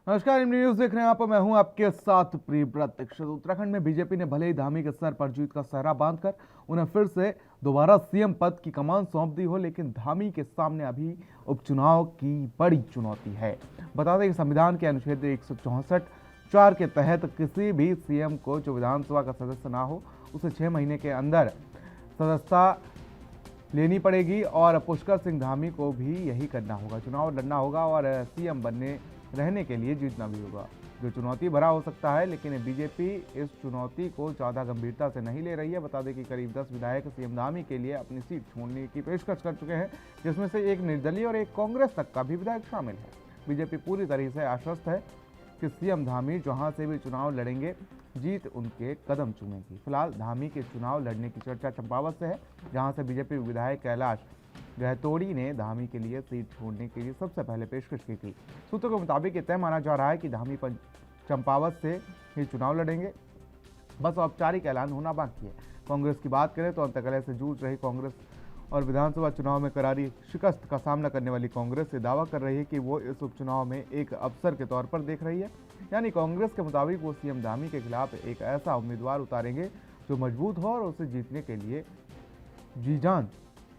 नमस्कार, India news देख रहे हैं आप। मैं हूं आपके साथ प्रियव्रत दीक्षित। उत्तराखंड में बीजेपी ने भले ही धामी के सर पर जीत का सहरा बांधकर उन्हें फिर से दोबारा सीएम पद की कमान सौंप दी हो, लेकिन धामी के सामने अभी उपचुनाव की बड़ी चुनौती है। बता दें कि संविधान के अनुच्छेद 164 के तहत किसी भी सीएम को जो विधानसभा का सदस्य ना हो उसे 6 महीने के अंदर सदस्यता लेनी पड़ेगी और पुष्कर सिंह धामी को भी यही करना होगा। चुनाव लड़ना होगा और सीएम बनने रहने के लिए जीतना भी होगा, जो चुनौती भरा हो सकता है। लेकिन बीजेपी इस चुनौती को ज़्यादा गंभीरता से नहीं ले रही है। बता दें कि करीब 10 विधायक सीएम धामी के लिए अपनी सीट छोड़ने की पेशकश कर चुके हैं, जिसमें से एक निर्दलीय और एक कांग्रेस तक का भी विधायक शामिल है। बीजेपी पूरी तरह से आश्वस्त है कि सीएम धामी जहां से भी चुनाव लड़ेंगे, जीत उनके कदम चूमेगी। फिलहाल धामी के चुनाव लड़ने की चर्चा चंपावत से है, जहां से बीजेपी विधायक कैलाश गहतोड़ी ने धामी के लिए सीट छोड़ने के लिए सबसे पहले पेशकश की थी। सूत्रों के मुताबिक तय माना जा रहा है कि धामी चंपावत से ही चुनाव लड़ेंगे, बस औपचारिक ऐलान होना बाकी है। कांग्रेस की बात करें तो अंतकलह से जूझ रही कांग्रेस और विधानसभा चुनाव में करारी शिकस्त का सामना करने वाली कांग्रेस से दावा कर रही है कि वो इस उपचुनाव में एक अवसर के तौर पर देख रही है। यानी कांग्रेस के मुताबिक वो सीएम धामी के खिलाफ एक ऐसा उम्मीदवार उतारेंगे जो मजबूत हो और उसे जीतने के लिए जी जान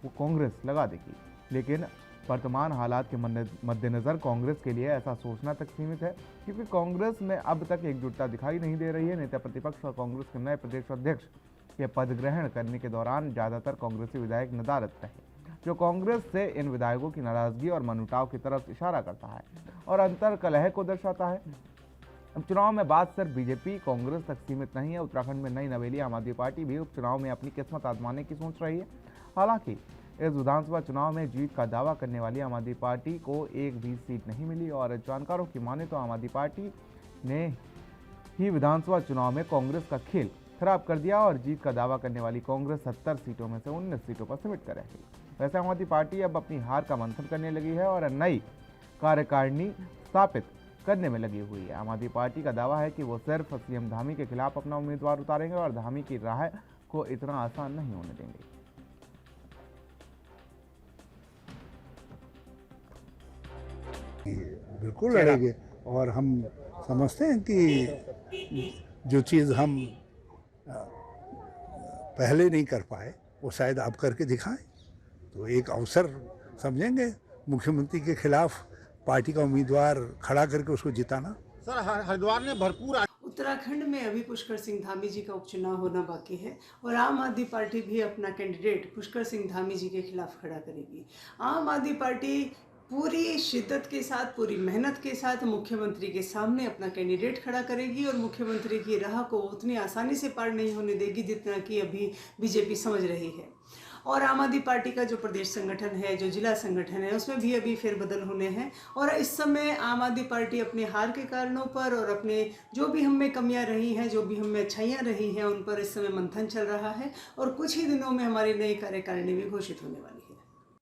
वो कांग्रेस लगा देगी। लेकिन वर्तमान हालात के मद्देनजर कांग्रेस के लिए ऐसा सोचना तक सीमित है, क्योंकि कांग्रेस में अब तक एकजुटता दिखाई नहीं दे रही है। नेता प्रतिपक्ष और कांग्रेस के नए प्रदेश अध्यक्ष के पद ग्रहण करने के दौरान ज्यादातर कांग्रेसी विधायक नदारद रहे, जो कांग्रेस से इन विधायकों की नाराजगी और मनमुटाव की तरफ इशारा करता है और अंतर कलह को दर्शाता है। अब चुनाव में बात सिर्फ बीजेपी कांग्रेस तक सीमित नहीं है। उत्तराखंड में नई नवेली आम आदमी पार्टी भी उपचुनाव में अपनी किस्मत आजमाने की सोच रही है। हालांकि इस विधानसभा चुनाव में जीत का दावा करने वाली आम आदमी पार्टी को एक भी सीट नहीं मिली और जानकारों की माने तो आम आदमी पार्टी ने ही विधानसभा चुनाव में कांग्रेस का खेल खराब कर दिया और जीत का दावा करने वाली कांग्रेस 70 सीटों में से 19 सीटों पर सिमट कर रह गई। वैसे आम आदमी पार्टी अब अपनी हार का मंथन करने लगी है और नई कार्यकारिणी स्थापित करने में लगी हुई है। आम आदमी पार्टी का दावा है कि वो सिर्फ सीएम धामी के खिलाफ अपना उम्मीदवार उतारेंगे और धामी की राह को इतना आसान नहीं होने देंगे। बिल्कुल लड़ेंगे और हम समझते हैं कि जो चीज़ हम पहले नहीं कर पाए वो शायद अब करके दिखाएं, तो एक अवसर समझेंगे मुख्यमंत्री के खिलाफ पार्टी का उम्मीदवार खड़ा करके उसको जिताना। सर, हरिद्वार ने भरपूर उत्तराखंड में अभी पुष्कर सिंह धामी जी का उपचुनाव होना बाकी है और आम आदमी पार्टी भी अपना कैंडिडेट पुष्कर सिंह धामी जी के खिलाफ खड़ा करेगी। आम आदमी पार्टी पूरी शिद्दत के साथ, पूरी मेहनत के साथ मुख्यमंत्री के सामने अपना कैंडिडेट खड़ा करेगी और मुख्यमंत्री की राह को उतनी आसानी से पार नहीं होने देगी जितना कि अभी बीजेपी समझ रही है। और आम आदमी पार्टी का जो प्रदेश संगठन है, जो जिला संगठन है, उसमें भी अभी फेरबदल होने हैं और इस समय आम आदमी पार्टी अपने हार के कारणों पर और अपने जो भी हम में कमियां रही हैं, जो भी हम में अच्छाइयां रही हैं, उन पर इस समय मंथन चल रहा है और कुछ ही दिनों में हमारी नई कार्यकारिणी भी घोषित होने वाली है।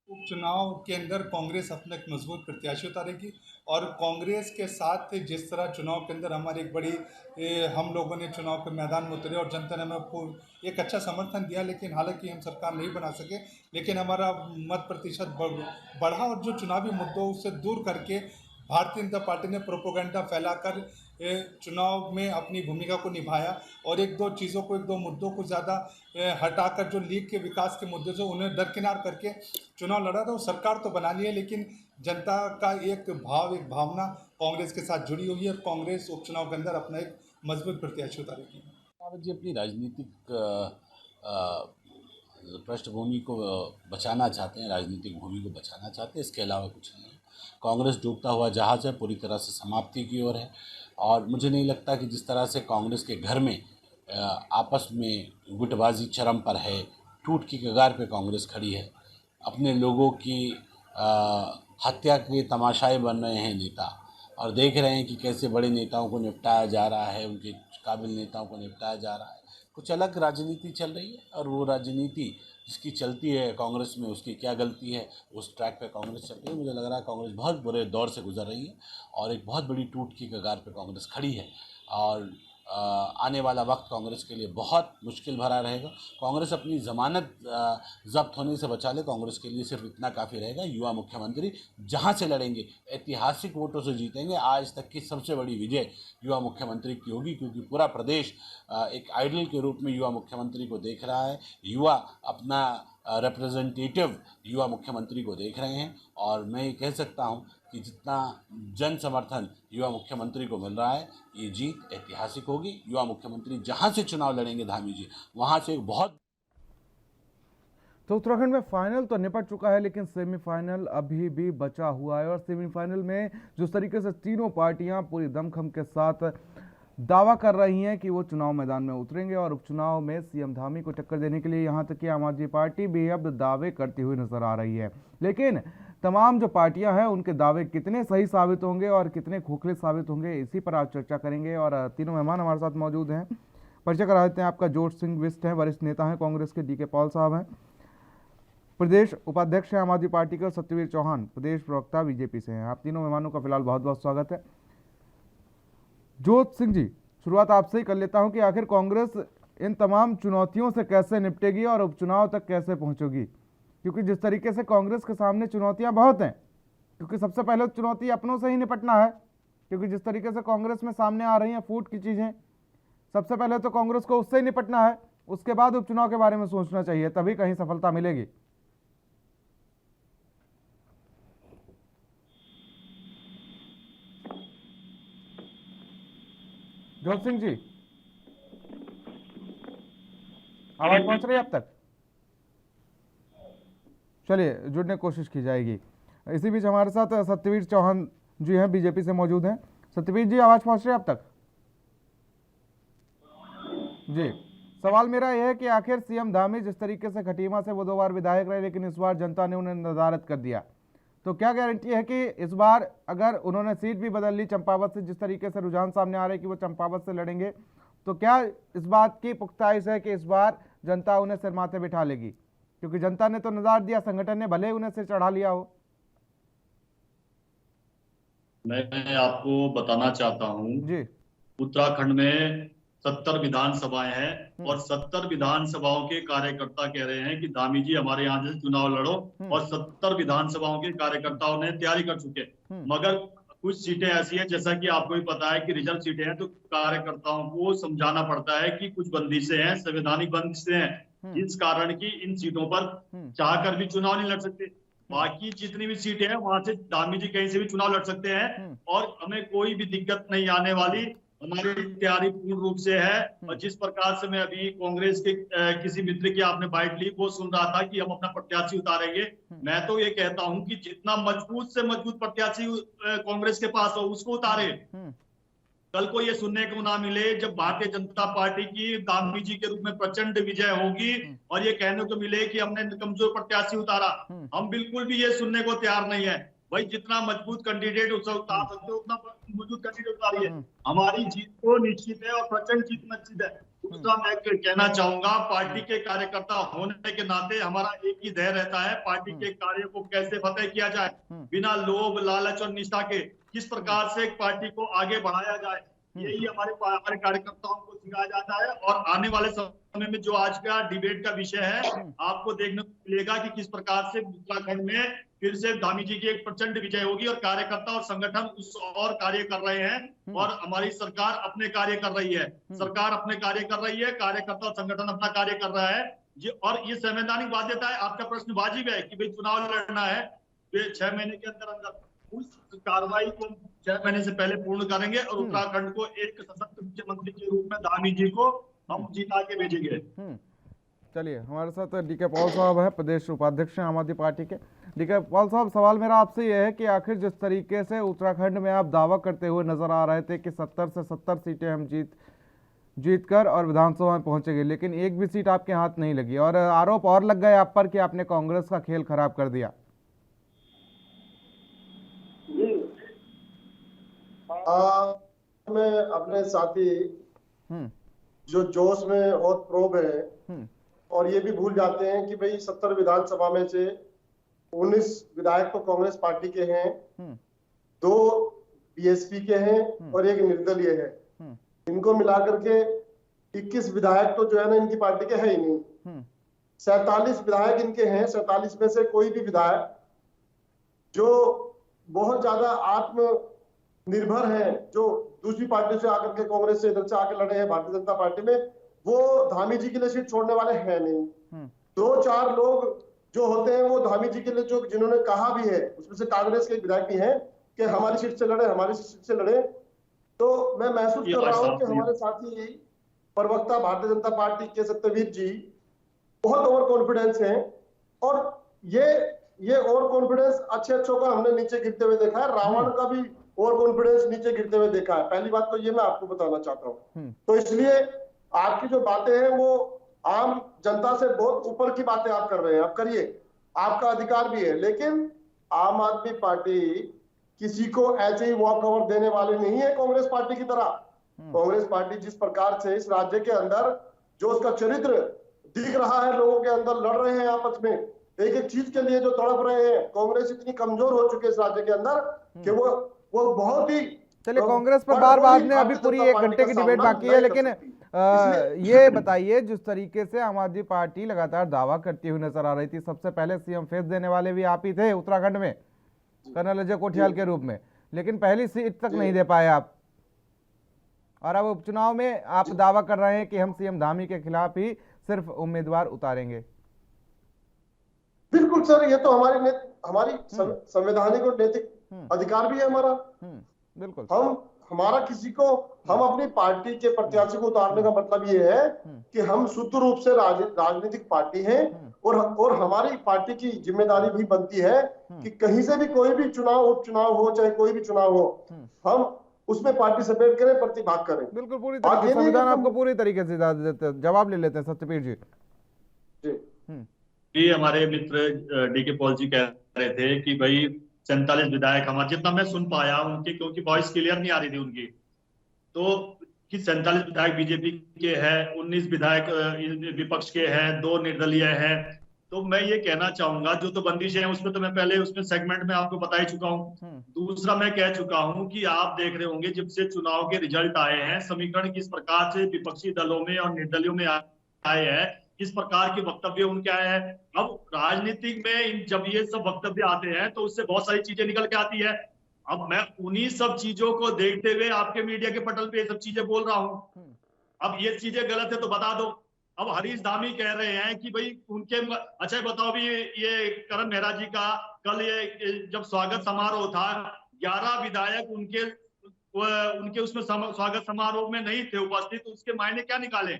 उपचुनाव के अंदर कांग्रेस अपना एक मजबूत प्रत्याशी उतारेगी और कांग्रेस के साथ जिस तरह चुनाव के अंदर हमारी एक बड़ी हम लोगों ने चुनाव के मैदान में उतरे और जनता ने हमें एक अच्छा समर्थन दिया, लेकिन हालांकि हम सरकार नहीं बना सके, लेकिन हमारा मत प्रतिशत बढ़ा और जो चुनावी मुद्दों से दूर करके भारतीय जनता पार्टी ने प्रोपोगंडा फैलाकर चुनाव में अपनी भूमिका को निभाया और एक दो मुद्दों को ज़्यादा हटाकर जो लीग के विकास के मुद्दे से उन्हें दरकिनार करके चुनाव लड़ा। तो सरकार तो बना ली है, लेकिन जनता का एक भावना कांग्रेस के साथ जुड़ी हुई है और कांग्रेस उपचुनाव के अंदर अपना एक मजबूत प्रत्याशी उतारेगी। जी अपनी राजनीतिक पृष्ठभूमि को बचाना चाहते हैं, राजनीतिक भूमि को बचाना चाहते हैं, इसके अलावा कुछ नहीं है। कांग्रेस डूबता हुआ जहाज़ है, पूरी तरह से समाप्ति की ओर है और मुझे नहीं लगता कि जिस तरह से कांग्रेस के घर में आपस में गुटबाजी चरम पर है, टूट की कगार पे कांग्रेस खड़ी है, अपने लोगों की हत्या के तमाशाए बन रहे हैं नेता और देख रहे हैं कि कैसे बड़े नेताओं को निपटाया जा रहा है, उनके काबिल नेताओं को निपटाया जा रहा है। कुछ अलग राजनीति चल रही है और वो राजनीति जिसकी चलती है कांग्रेस में, उसकी क्या गलती है, उस ट्रैक पे कांग्रेस चल रही है। मुझे लग रहा है कांग्रेस बहुत बुरे दौर से गुजर रही है और एक बहुत बड़ी टूट की कगार पे कांग्रेस खड़ी है और आने वाला वक्त कांग्रेस के लिए बहुत मुश्किल भरा रहेगा। कांग्रेस अपनी ज़मानत जब्त होने से बचा ले, कांग्रेस के लिए सिर्फ इतना काफ़ी रहेगा। युवा मुख्यमंत्री जहां से लड़ेंगे ऐतिहासिक वोटों से जीतेंगे। आज तक की सबसे बड़ी विजय युवा मुख्यमंत्री की होगी, क्योंकि पूरा प्रदेश एक आइडल के रूप में युवा मुख्यमंत्री को देख रहा है। युवा अपना रिप्रेजेंटेटिव युवा मुख्यमंत्री को देख रहे हैं, और मैं ये कह सकता हूं कि जितना जन समर्थन युवा मुख्यमंत्री को मिल रहा है, ये जीत ऐतिहासिक होगी। युवा मुख्यमंत्री जहां से चुनाव लड़ेंगे धामी जी, वहां से एक बहुत तो उत्तराखंड में फाइनल तो निपट चुका है, लेकिन सेमीफाइनल अभी भी बचा हुआ है। और सेमीफाइनल में जिस तरीके से तीनों पार्टियां पूरी दमखम के साथ दावा कर रही हैं कि वो चुनाव मैदान में उतरेंगे और उपचुनाव में सीएम धामी को टक्कर देने के लिए यहां तक कि आम आदमी पार्टी भी अब दावे करती हुई नजर आ रही है। लेकिन तमाम जो पार्टियां हैं उनके दावे कितने सही साबित होंगे और कितने खोखले साबित होंगे, इसी पर आज चर्चा करेंगे। और तीनों मेहमान हमारे साथ मौजूद हैं। परिचय करा देते हैं आपका। जोर सिंह बिस्ट हैं, वरिष्ठ नेता हैं कांग्रेस के। डीके पॉल साहब हैं, प्रदेश उपाध्यक्ष हैं आम आदमी पार्टी के। और सत्यवीर चौहान, प्रदेश प्रवक्ता बीजेपी से हैं। आप तीनों मेहमानों का फिलहाल बहुत बहुत स्वागत है। जोत सिंह जी, शुरुआत आपसे ही कर लेता हूं कि आखिर कांग्रेस इन तमाम चुनौतियों से कैसे निपटेगी और उपचुनाव तक कैसे पहुंचेगी, क्योंकि जिस तरीके से कांग्रेस के सामने चुनौतियां बहुत हैं, क्योंकि सबसे पहले चुनौती अपनों से ही निपटना है, क्योंकि जिस तरीके से कांग्रेस में सामने आ रही हैं फूट की चीजें, सबसे पहले तो कांग्रेस को उससे ही निपटना है, उसके बाद उपचुनाव के बारे में सोचना चाहिए, तभी कहीं सफलता मिलेगी। जोत सिंह जी, आवाज पहुंच रही है अब तक? चलिए, जुड़ने की कोशिश की जाएगी। इसी बीच हमारे साथ सत्यवीर चौहान जी हैं, बीजेपी से मौजूद हैं। सत्यवीर जी, आवाज पहुंच रही है अब तक? जी, सवाल मेरा यह है कि आखिर सीएम धामी जिस तरीके से खटीमा से वो 2 बार विधायक रहे, लेकिन इस बार जनता ने उन्हें नदारद कर दिया, तो क्या गारंटी है कि इस बार अगर उन्होंने सीट भी बदल ली चंपावत से, जिस तरीके से रुझान सामने आ रहे हैं कि वो चंपावत से लड़ेंगे, तो क्या इस बात की पुख्ताइश है कि इस बार जनता उन्हें सिर माथे बिठा लेगी? क्योंकि जनता ने तो नजार दिया, संगठन ने भले उन्हें सिर चढ़ा लिया हो। मैं आपको बताना चाहता हूं जी, उत्तराखंड में 70 विधानसभाएं हैं और 70 विधानसभाओं के कार्यकर्ता कह रहे हैं कि धामी जी हमारे यहाँ से चुनाव लड़ो, और 70 विधानसभाओं के कार्यकर्ताओं ने तैयारी कर चुके हैं। मगर कुछ सीटें ऐसी हैं, जैसा कि आपको भी पता है कि रिजर्व सीटें हैं, तो कार्यकर्ताओं को समझाना पड़ता है कि कुछ बंदिशें हैं, संवैधानिक बंदिशें हैं, जिस कारण की इन सीटों पर चाहकर भी चुनाव नहीं लड़ सकते। बाकी जितनी भी सीटें हैं वहां से धामी जी कहीं से भी चुनाव लड़ सकते हैं और हमें कोई भी दिक्कत नहीं आने वाली। हमारी तैयारी पूर्ण रूप से है। और जिस प्रकार से मैं अभी कांग्रेस के किसी मित्र की आपने बाइट ली, वो सुन रहा था कि हम अपना प्रत्याशी उतारेंगे, मैं तो ये कहता हूं कि जितना मजबूत से मजबूत प्रत्याशी कांग्रेस के पास हो उसको उतारे। कल को ये सुनने को ना मिले जब भारतीय जनता पार्टी की धामी जी के रूप में प्रचंड विजय होगी और ये कहने को मिले कि हमने कमजोर प्रत्याशी उतारा। हम बिल्कुल भी ये सुनने को तैयार नहीं है। भाई, जितना मजबूत कैंडिडेट उतार सकते हो उतना मजबूत कैंडिडेट उतारिए। हमारी जीत तो निश्चित है और प्रचंड जीत निश्चित है। दूसरा मैं कहना चाहूंगा, पार्टी के कार्यकर्ता होने के नाते हमारा एक ही ध्येय रहता है, पार्टी के कार्य को कैसे फतेह किया जाए, बिना लोभ लालच और निष्ठा के किस प्रकार से एक पार्टी को आगे बढ़ाया जाए, यही हमारे कार्यकर्ताओं को सिखाया जाता है। और आने वाले समय में जो आज का डिबेट का विषय है, आपको देखने को मिलेगा कि किस प्रकार से उत्तराखंड में फिर से धामी जी की एक प्रचंड विजय होगी और कार्यकर्ता और संगठन उस और कार्य कर रहे हैं और हमारी सरकार अपने कार्य कर रही है। सरकार अपने कार्य कर रही है, कार्यकर्ता और संगठन अपना कार्य कर रहा है जी। और ये संवैधानिक बाध्यता है। आपका प्रश्न वाजिब है कि भाई चुनाव लड़ना है, 6 महीने के अंदर अंदर उस कार्रवाई को 6 महीने से पहले पूर्ण करेंगे और उत्तराखंड को एक सशक्त मुख्यमंत्री के रूप में धामी जी को हम जिता के भेजेंगे। चलिए, हमारे साथ डीके पॉल साहब हैं, प्रदेश उपाध्यक्ष हैं आम आदमी पार्टी के। डीके पॉल साहब, सवाल मेरा आपसे यह है कि आखिर जिस तरीके से उत्तराखंड में आप दावा करते हुए नजर आ रहे थे कि 70 से 70 सीटें हम जीत कर और विधानसभा में पहुंचेंगे, लेकिन एक भी सीट आपके हाथ नहीं लगी और आरोप और लग गए आप पर कि आपने कांग्रेस का खेल खराब कर दिया। में अपने साथी जो जोश में और प्रोब है और ये भी भूल जाते हैं कि भाई 70 विधानसभा में से 19 विधायक तो कांग्रेस पार्टी के हैं, 2 बीएसपी के हैं और 1 निर्दलीय है। इनको मिलाकर के 21 विधायक तो जो है ना इनकी पार्टी के है ही नहीं। 47 विधायक इनके हैं। 47 में से कोई भी विधायक जो बहुत ज्यादा आत्मनिर्भर है, जो दूसरी पार्टी से आकर के, कांग्रेस से इधर से आके लड़े हैं भारतीय जनता पार्टी में, वो धामी जी के लिए सीट छोड़ने वाले हैं नहीं। 2-4 लोग जो होते हैं वो धामी जी के लिए, जो जिन्होंने कहा भी है, उसमें से कांग्रेस के विधायक भी हैं कि हमारी सीट से लड़े, हमारी सीट से लड़े। तो मैं महसूस कर रहा हूँ कि हमारे साथी प्रवक्ता भारतीय जनता पार्टी के सत्यवीर जी बहुत ओवर कॉन्फिडेंस हैं, और ये ओवर कॉन्फिडेंस अच्छों का हमने नीचे गिरते हुए देखा है। रावण का भी ओवर कॉन्फिडेंस नीचे गिरते हुए देखा है। पहली बात तो ये मैं आपको बताना चाहता हूँ। तो इसलिए आपकी जो बातें हैं वो आम जनता से बहुत ऊपर की बातें आप कर रहे हैं। आप करिए, आपका अधिकार भी है, लेकिन आम आदमी पार्टी किसी को ऐसे ही वॉक ओवर देने वाले नहीं है कांग्रेस पार्टी की तरह। कांग्रेस पार्टी जिस प्रकार से इस राज्य के अंदर जो उसका चरित्र दिख रहा है, लोगों के अंदर लड़ रहे हैं आपस में, एक एक चीज के लिए जो तड़प रहे हैं, कांग्रेस इतनी कमजोर हो चुकी है इस राज्य के अंदर कि वो बहुत ही, चलिए कांग्रेस पर बार बात में अभी पूरी 1 घंटे की डिबेट बाकी है, लेकिन ये बताइए, जिस तरीके से आम आदमी पार्टी लगातार दावा करती हुई नजर आ रही थी, सबसे पहले सीएम फेस देने वाले भी आप ही थे उत्तराखंड में, कर्नल अजय कोठियाल के रूप में, लेकिन पहली सीट तक नहीं दे पाए आप, और अब उपचुनाव में आप दावा कर रहे हैं कि हम सीएम धामी के खिलाफ ही सिर्फ उम्मीदवार उतारेंगे। बिल्कुल सर, ये तो हमारी संवैधानिक और नैतिक अधिकार भी है हमारा। बिल्कुल, हमारा किसी को, हम अपनी पार्टी के प्रत्याशी को उतारने का मतलब ये है कि हम शुद्ध रूप से राजनीतिक पार्टी हैं, और हमारी पार्टी की जिम्मेदारी भी बनती है कि कहीं से भी कोई भी चुनाव, उपचुनाव हो, चाहे कोई भी चुनाव हो, हम उसमें पार्टिसिपेट करें, प्रतिभाग करें। बिल्कुल, पूरी तरीके से संविधान आपको पूरी तरीके से इजाजत देते हैं। जवाब ले लेते हैं सत्यपीर जी। जी, हमारे मित्र डीके पॉल जी कह रहे थे कि भाई 47 विधायक, हमारे जितना मैं सुन पाया उनकी, क्योंकि वॉइस क्लियर नहीं आ रही थी उनकी, तो कि 47 विधायक बीजेपी के हैं, 19 विधायक विपक्ष के हैं, 2 निर्दलीय हैं। तो मैं ये कहना चाहूंगा, जो तो बंदिश है उसमें तो मैं पहले उसमें सेगमेंट में आपको बता ही चुका हूँ। दूसरा मैं कह चुका हूँ कि आप देख रहे होंगे जब से चुनाव के रिजल्ट आए हैं, समीकरण किस प्रकार से विपक्षी दलों में और निर्दलियों में आए हैं, किस प्रकार के वक्तव्य उनके आए हैं। अब राजनीतिक में जब ये सब वक्तव्य आते हैं तो उससे बहुत सारी चीजें निकल के आती है। अब मैं उन्हीं सब चीजों को देखते हुए आपके मीडिया के पटल पे ये सब चीजें बोल रहा हूं। अब ये चीजें गलत है तो बता दो। अब हरीश धामी कह रहे हैं कि भाई उनके, अच्छा बताओ भी, ये करण मेहरा जी का कल ये जब स्वागत समारोह था, 11 विधायक उनके उसमें स्वागत समारोह में नहीं थे उपस्थित, तो उसके मायने क्या निकाले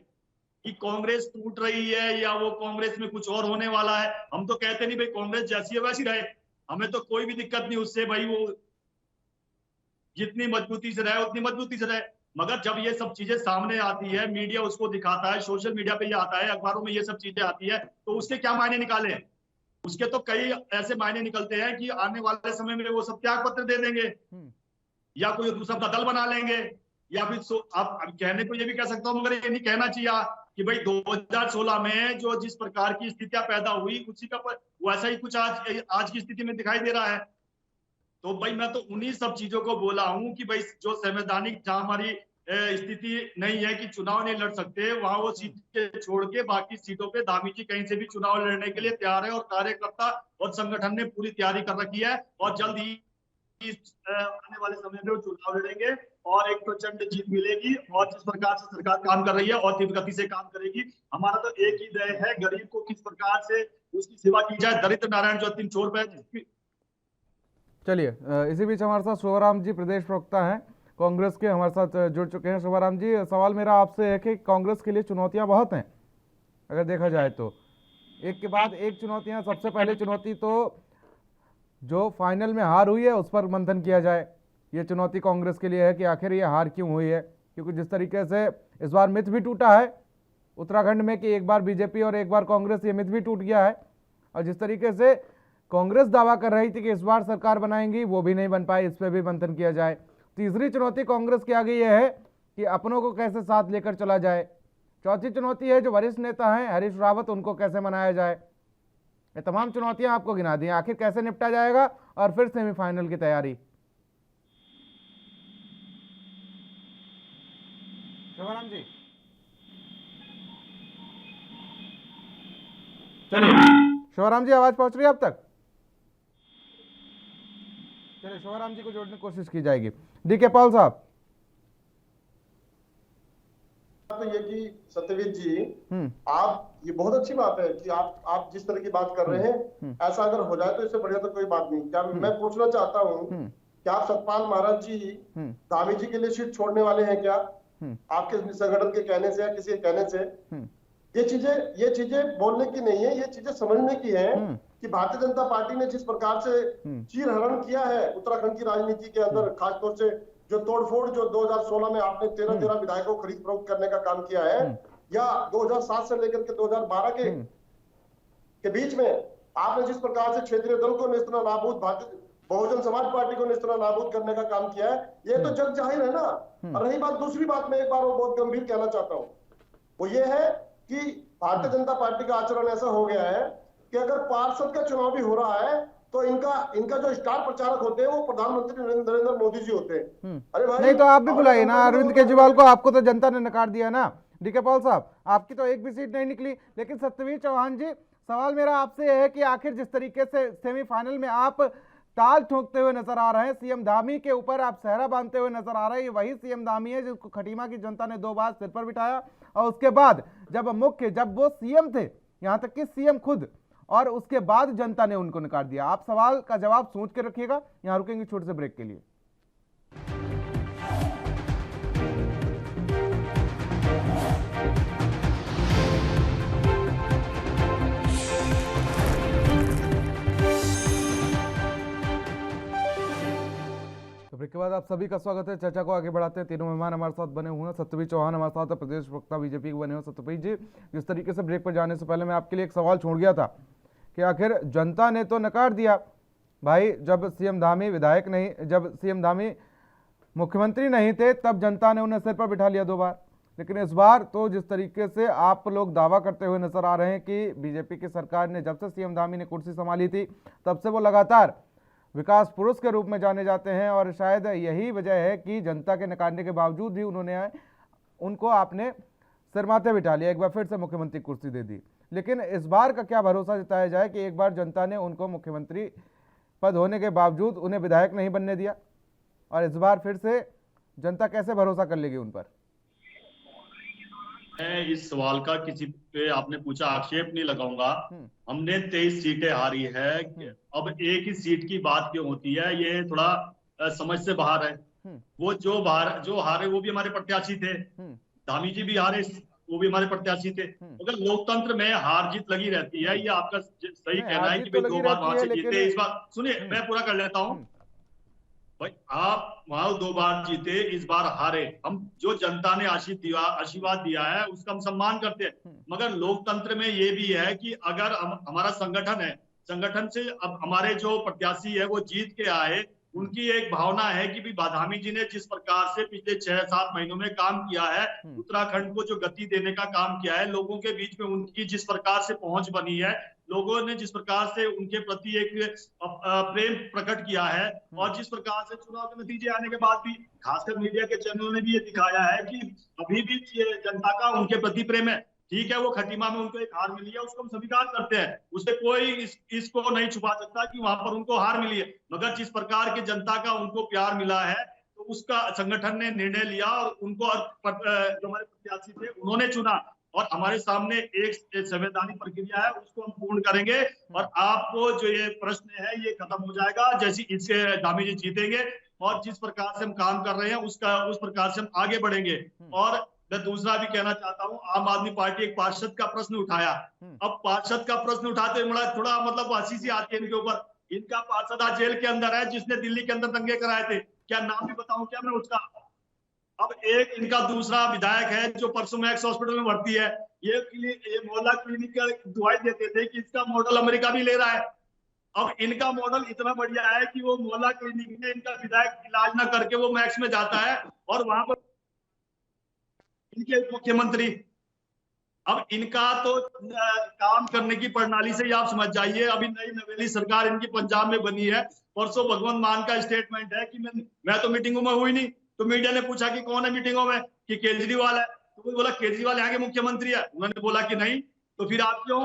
कि कांग्रेस टूट रही है या वो कांग्रेस में कुछ और होने वाला है। हम तो कहते नहीं भाई कांग्रेस जैसी है वैसी रहे, हमें तो कोई भी दिक्कत नहीं उससे, भाई वो जितनी मजबूती से रहे उतनी मजबूती से रहे। मगर जब ये सब चीजें सामने आती है, मीडिया उसको दिखाता है, सोशल मीडिया पे ये आता है, अखबारों में ये सब चीजें आती है, तो उसके क्या मायने निकाले? उसके तो कई ऐसे मायने निकलते हैं कि आने वाले समय में वो सब त्याग पत्र दे देंगे या कोई दूसरा दल बना लेंगे, या फिर आप कहने को ये भी कह सकता हूँ, मगर ये नहीं कहना चाहिए कि भाई 2016 में जो जिस प्रकार की स्थितियां पैदा हुई उसी का वैसा ही कुछ आज की स्थिति में दिखाई दे रहा है। तो भाई मैं तो उन्हीं सब चीजों को बोला हूं कि भाई जो संवैधानिक, जहां हमारी स्थिति नहीं है कि चुनाव नहीं लड़ सकते, वहां वो सीट छोड़ के बाकी सीटों पे धामी जी कहीं से भी चुनाव लड़ने के लिए तैयार है, और कार्यकर्ता और संगठन ने पूरी तैयारी कर रखी है, और जल्द ही आने वाले समय में वो चुनाव लड़ेंगे और एक प्रचंड जीत मिलेगी। और जिस प्रकार से सरकार काम कर रही है और तीव्र गति से काम करेगी, हमारा तो एक ही ध्येय है, गरीब को किस प्रकार से उसकी सेवा की जाए, दरिद्र नारायण जो 3 छोर पे। चलिए, इसी बीच हमारे साथ शोभाराम जी प्रदेश प्रवक्ता हैं कांग्रेस के, हमारे साथ जुड़ चुके हैं। शोभाराम जी, सवाल मेरा आपसे है कि कांग्रेस के लिए चुनौतियां बहुत हैं, अगर देखा जाए तो एक के बाद एक चुनौतियां। सबसे पहले चुनौती तो जो फाइनल में हार हुई है उस पर मंथन किया जाए। ये चुनौती कांग्रेस के लिए है कि आखिर ये हार क्यों हुई है, क्योंकि जिस तरीके से इस बार मिथ भी टूटा है उत्तराखंड में कि एक बार बीजेपी और एक बार कांग्रेस, ये मिथ भी टूट गया है। और जिस तरीके से कांग्रेस दावा कर रही थी कि इस बार सरकार बनाएंगी, वो भी नहीं बन पाई, इस पर भी मंथन किया जाए। तीसरी चुनौती कांग्रेस के आगे यह है कि अपनों को कैसे साथ लेकर चला जाए। चौथी चुनौती है जो वरिष्ठ नेता हैं हरीश रावत, उनको कैसे मनाया जाए। ये तमाम चुनौतियां आपको गिना दी, आखिर कैसे निपटा जाएगा, और फिर सेमीफाइनल की तैयारी। शिवराम जी, चलिए शिवराम जी, आवाज पहुंच रही है अब तक? चलिए शिवराम जी को जोड़ने की कोशिश की जाएगी। डीके पॉल साहब। तो ये कि सत्यवीर जी, आप, ये बहुत अच्छी बात है कि आप जिस तरह की बात कर रहे हैं, ऐसा अगर हो जाए तो इससे बढ़िया तो कोई बात नहीं। क्या मैं पूछना चाहता हूँ कि आप सतपाल महाराज जी धामी जी के लिए सीट छोड़ने वाले हैं क्या? आपके संगठन के कहने से या किसी के कहने से? ये चीजें बोलने की नहीं है, ये चीजें समझने की है कि भारतीय जनता पार्टी ने जिस प्रकार से चीरहरण किया है उत्तराखंड की राजनीति के अंदर, खासतौर से जो तोड़फोड़ जो 2016 में आपने 13 विधायकों को खरीद फरोख्त करने का काम किया है, या 2007 से लेकर के 2012 के बीच में आपने जिस प्रकार से क्षेत्रीय दल को नेस्तनाबूद, भारतीय बहुजन समाज पार्टी को नेस्तनाबूद करने का काम किया है, ये तो जग जाहिर है ना। और रही बात, दूसरी बात मैं एक बार वो बहुत गंभीर कहना चाहता हूँ, वो ये है कि भारतीय जनता पार्टी का आचरण ऐसा हो गया है कि अगर पार्षद का चुनाव भी हो रहा है तो इनका जो स्टार प्रचारक होते हैं वो प्रधानमंत्री नरेंद्र मोदी जी होते हैं। अरे भाई, नहीं तो आप भी बुलाइए ना अरविंद केजरीवाल को, आपको तो जनता ने नकार दिया ना। डीके पॉल साहब, आपकी तो एक भी सीट नहीं निकली। लेकिन सत्यवीर चौहान जी, सवाल मेरा आपसे है कि आखिर जिस तरीके से सेमीफाइनल में आप ताल ठोकते हुए नजर आ रहे हैं, सीएम धामी के ऊपर आप सहरा बांधते हुए नजर आ रहे हैं, ये वही सीएम धामी है जिसको खटीमा की जनता ने 2 बार सिर पर बिठाया, और उसके बाद जब वो सीएम थे, यहां तक कि सीएम खुद, और उसके बाद जनता ने उनको नकार दिया। आप सवाल का जवाब सोच के रखिएगा। यहां रुकेंगे छोटे से ब्रेक के लिए। ब्रेक के बाद आप सभी का स्वागत है। चर्चा को आगे बढ़ाते हैं। तीनों मेहमान हमारे साथ बने हुए हैं। सत्यवीर चौहान हमारे साथ, प्रदेश प्रवक्ता बीजेपी के बने हुए। सत्यवीर जी, जिस तरीके से ब्रेक पर जाने से पहले मैं आपके लिए एक सवाल छोड़ गया था कि आखिर जनता ने तो नकार दिया भाई, जब सीएम धामी विधायक नहीं, जब सीएम धामी मुख्यमंत्री नहीं थे, तब जनता ने उन्हें सिर पर बिठा लिया 2 बार। लेकिन इस बार तो जिस तरीके से आप लोग दावा करते हुए नजर आ रहे हैं कि बीजेपी की सरकार ने, जब से सीएम धामी ने कुर्सी संभाली थी, तब से वो लगातार विकास पुरुष के रूप में जाने जाते हैं, और शायद यही वजह है कि जनता के नकारने के बावजूद भी उनको आपने सिर माथे बिठा लिया, एक बार फिर से मुख्यमंत्री कुर्सी दे दी। लेकिन इस बार का क्या भरोसा जताया जाए कि एक बार जनता ने उनको मुख्यमंत्री पद होने के बावजूद उन्हें विधायक नहीं बनने दिया, और इस बार फिर से जनता कैसे भरोसा कर लेगी उन पर? मैं इस सवाल का किसी पे आपने पूछा आक्षेप नहीं लगाऊंगा। हमने 23 सीटें हारी है, अब एक ही सीट की बात क्यों होती है, ये थोड़ा समझ से बाहर है। वो जो हारे वो भी हमारे प्रत्याशी थे, धामी जी भी हारे, वो भी हमारे प्रत्याशी थे। अगर लोकतंत्र में हार जीत लगी रहती है, ये आपका सही कहना है कि भाई 2 बार वहां से जीते, इस बार सुनिए मैं पूरा कर लेता हूँ भाई। आप वहां 2 बार जीते, इस बार हारे। हम जो जनता ने आशीर्वाद दिया है उसका हम सम्मान करते हैं, मगर लोकतंत्र में ये भी है कि अगर हमारा संगठन है, संगठन से अब हमारे जो प्रत्याशी है वो जीत के आए, उनकी एक भावना है कि भी धामी जी ने जिस प्रकार से पिछले 6-7 महीनों में काम किया है, उत्तराखंड को जो गति देने का काम किया है, लोगों के बीच में उनकी जिस प्रकार से पहुंच बनी है, लोगों ने जिस प्रकार से उनके प्रति एक प्रेम प्रकट किया है, और जिस प्रकार से चुनाव के नतीजे आने के बाद भी खासकर मीडिया के चैनलों ने भी ये दिखाया है कि अभी भी जनता का उनके प्रति प्रेम है। ठीक है, वो खटीमा में उनको एक हार मिली है, उसको हम स्वीकार करते हैं, उससे कोई इसको नहीं छुपा सकता कि वहां पर उनको हार मिली है, मगर जिस प्रकार की जनता का उनको प्यार मिला है, तो उसका संगठन ने निर्णय लिया और उनको जो हमारे प्रत्याशी थे उन्होंने चुना, और हमारे सामने एक संवैधानिक प्रक्रिया है, उसको हम पूर्ण करेंगे, और आपको जो ये प्रश्न है ये खत्म हो जाएगा जैसे इससे धामी जी जीतेंगे, और जिस प्रकार से हम काम कर रहे हैं उस प्रकार से हम आगे बढ़ेंगे। और मैं दूसरा भी कहना चाहता हूं, आम आदमी पार्टी एक पार्षद का प्रश्न उठाया, अब पार्षद का प्रश्न उठाते हुए थोड़ा मतलब हंसी सी आती है इनके ऊपर। इनका पार्षद आज जेल के अंदर है, जिसने दिल्ली के अंदर दंगे कराए थे, क्या नाम भी बताऊं क्या मैं उसका? अब एक इनका दूसरा विधायक है जो परसों मैक्स हॉस्पिटल में भर्ती है, ये मोहल्ला क्लिनिक का दुआई देते थे कि इसका मॉडल अमेरिका भी ले रहा है। अब इनका मॉडल इतना बढ़िया है कि वो मोहल्ला क्लिनिक में इनका विधायक इलाज ना करके वो मैक्स में जाता है, और वहां पर इनके मुख्यमंत्री। अब इनका तो काम करने की प्रणाली से ही आप समझ जाइए। अभी नई नवेली सरकार इनकी पंजाब में बनी है, परसों भगवंत मान का स्टेटमेंट है कि मैं तो मीटिंगों में हुई नहीं, तो मीडिया ने पूछा कि कौन है मीटिंगों में, कि केजरीवाल है। तो कोई बोला केजरीवाल यहाँ के मुख्यमंत्री है, उन्होंने बोला कि नहीं। तो फिर आप क्यों,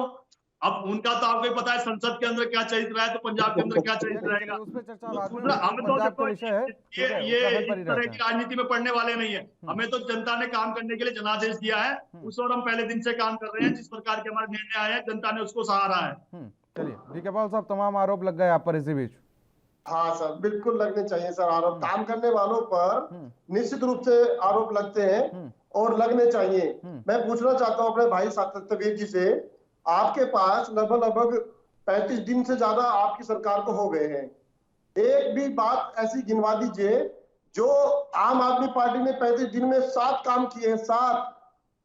अब उनका तो आपको ही पता है संसद के अंदर क्या चरित्र है, तो पंजाब के अंदर क्या चरित्र रहेगा। उस पर चर्चा बाद में, हम तो पंजाब का देखो विषय है, ठीक है, ये उत्तराखंड पर ही इस तरह रहते की हैं। राजनीति में पढ़ने वाले नहीं है। हमें तो जनता ने काम करने के लिए जनादेश दिया है, उस और हम पहले दिन से काम कर रहे हैं। जिस प्रकार के हमारे निर्णय आए हैं, जनता ने उसको सहारा है। चलिए डीके पाल साहब, तमाम आरोप लग गए आप पर इसी बीच। हाँ सर, बिल्कुल लगने चाहिए सर आरोप। काम करने वालों पर निश्चित रूप से आरोप लगते हैं और लगने चाहिए। मैं पूछना चाहता हूँ अपने भाई सत्यवीर जी से, आपके पास लगभग 35 दिन से ज्यादा आपकी सरकार को हो गए हैं, एक भी बात ऐसी गिनवा दीजिए जो आम आदमी पार्टी ने 35 दिन में 7 काम किए हैं।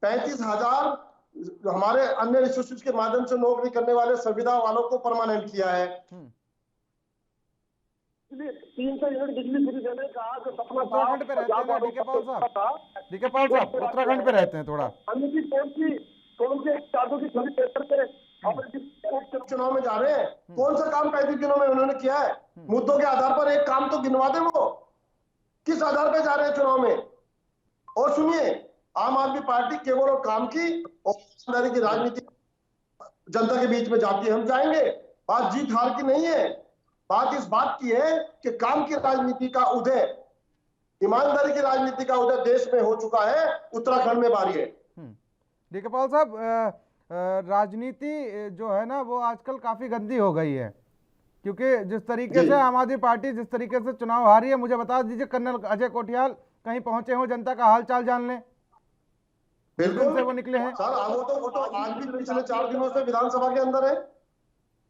35,000 हमारे अन्य रिसोर्सेज के माध्यम से नौकरी करने वाले संविदा वालों को परमानेंट किया है। 300 यूनिट बिजली फ्री देने का जो सपना उत्तराखंड पे रहते हैं ना डीके पाल साहब, डीके पाल साहब उत्तराखंड पे रहते हैं थोड़ा। कौन से चार्जों की छवि पेपर पे चुनाव में जा रहे हैं, कौन सा काम 35 दिनों में उन्होंने किया है? मुद्दों के आधार पर एक काम तो गिनवा दे, वो किस आधार पर जा रहे हैं चुनाव में। और सुनिए, आम आदमी पार्टी केवल और काम की और ईमानदारी की राजनीति जनता के बीच में जाती है। हम जाएंगे, बात जीत हार की नहीं है, बात इस बात की है कि काम की राजनीति का उदय, ईमानदारी की राजनीति का उदय देश में हो चुका है, उत्तराखंड में बारी है। डीके पाल साहब, राजनीति जो है ना वो आजकल काफी गंदी हो गई है, क्योंकि जिस तरीके से आम आदमी पार्टी जिस तरीके से चुनाव हारी है, मुझे बता दीजिए कर्नल अजय कोटियाल कहीं पहुंचे हो, जनता का हाल चाल जान लें। बिल्कुल से वो निकले हैं सर, वो तो आज भी पिछले 4 दिनों से विधानसभा के अंदर है।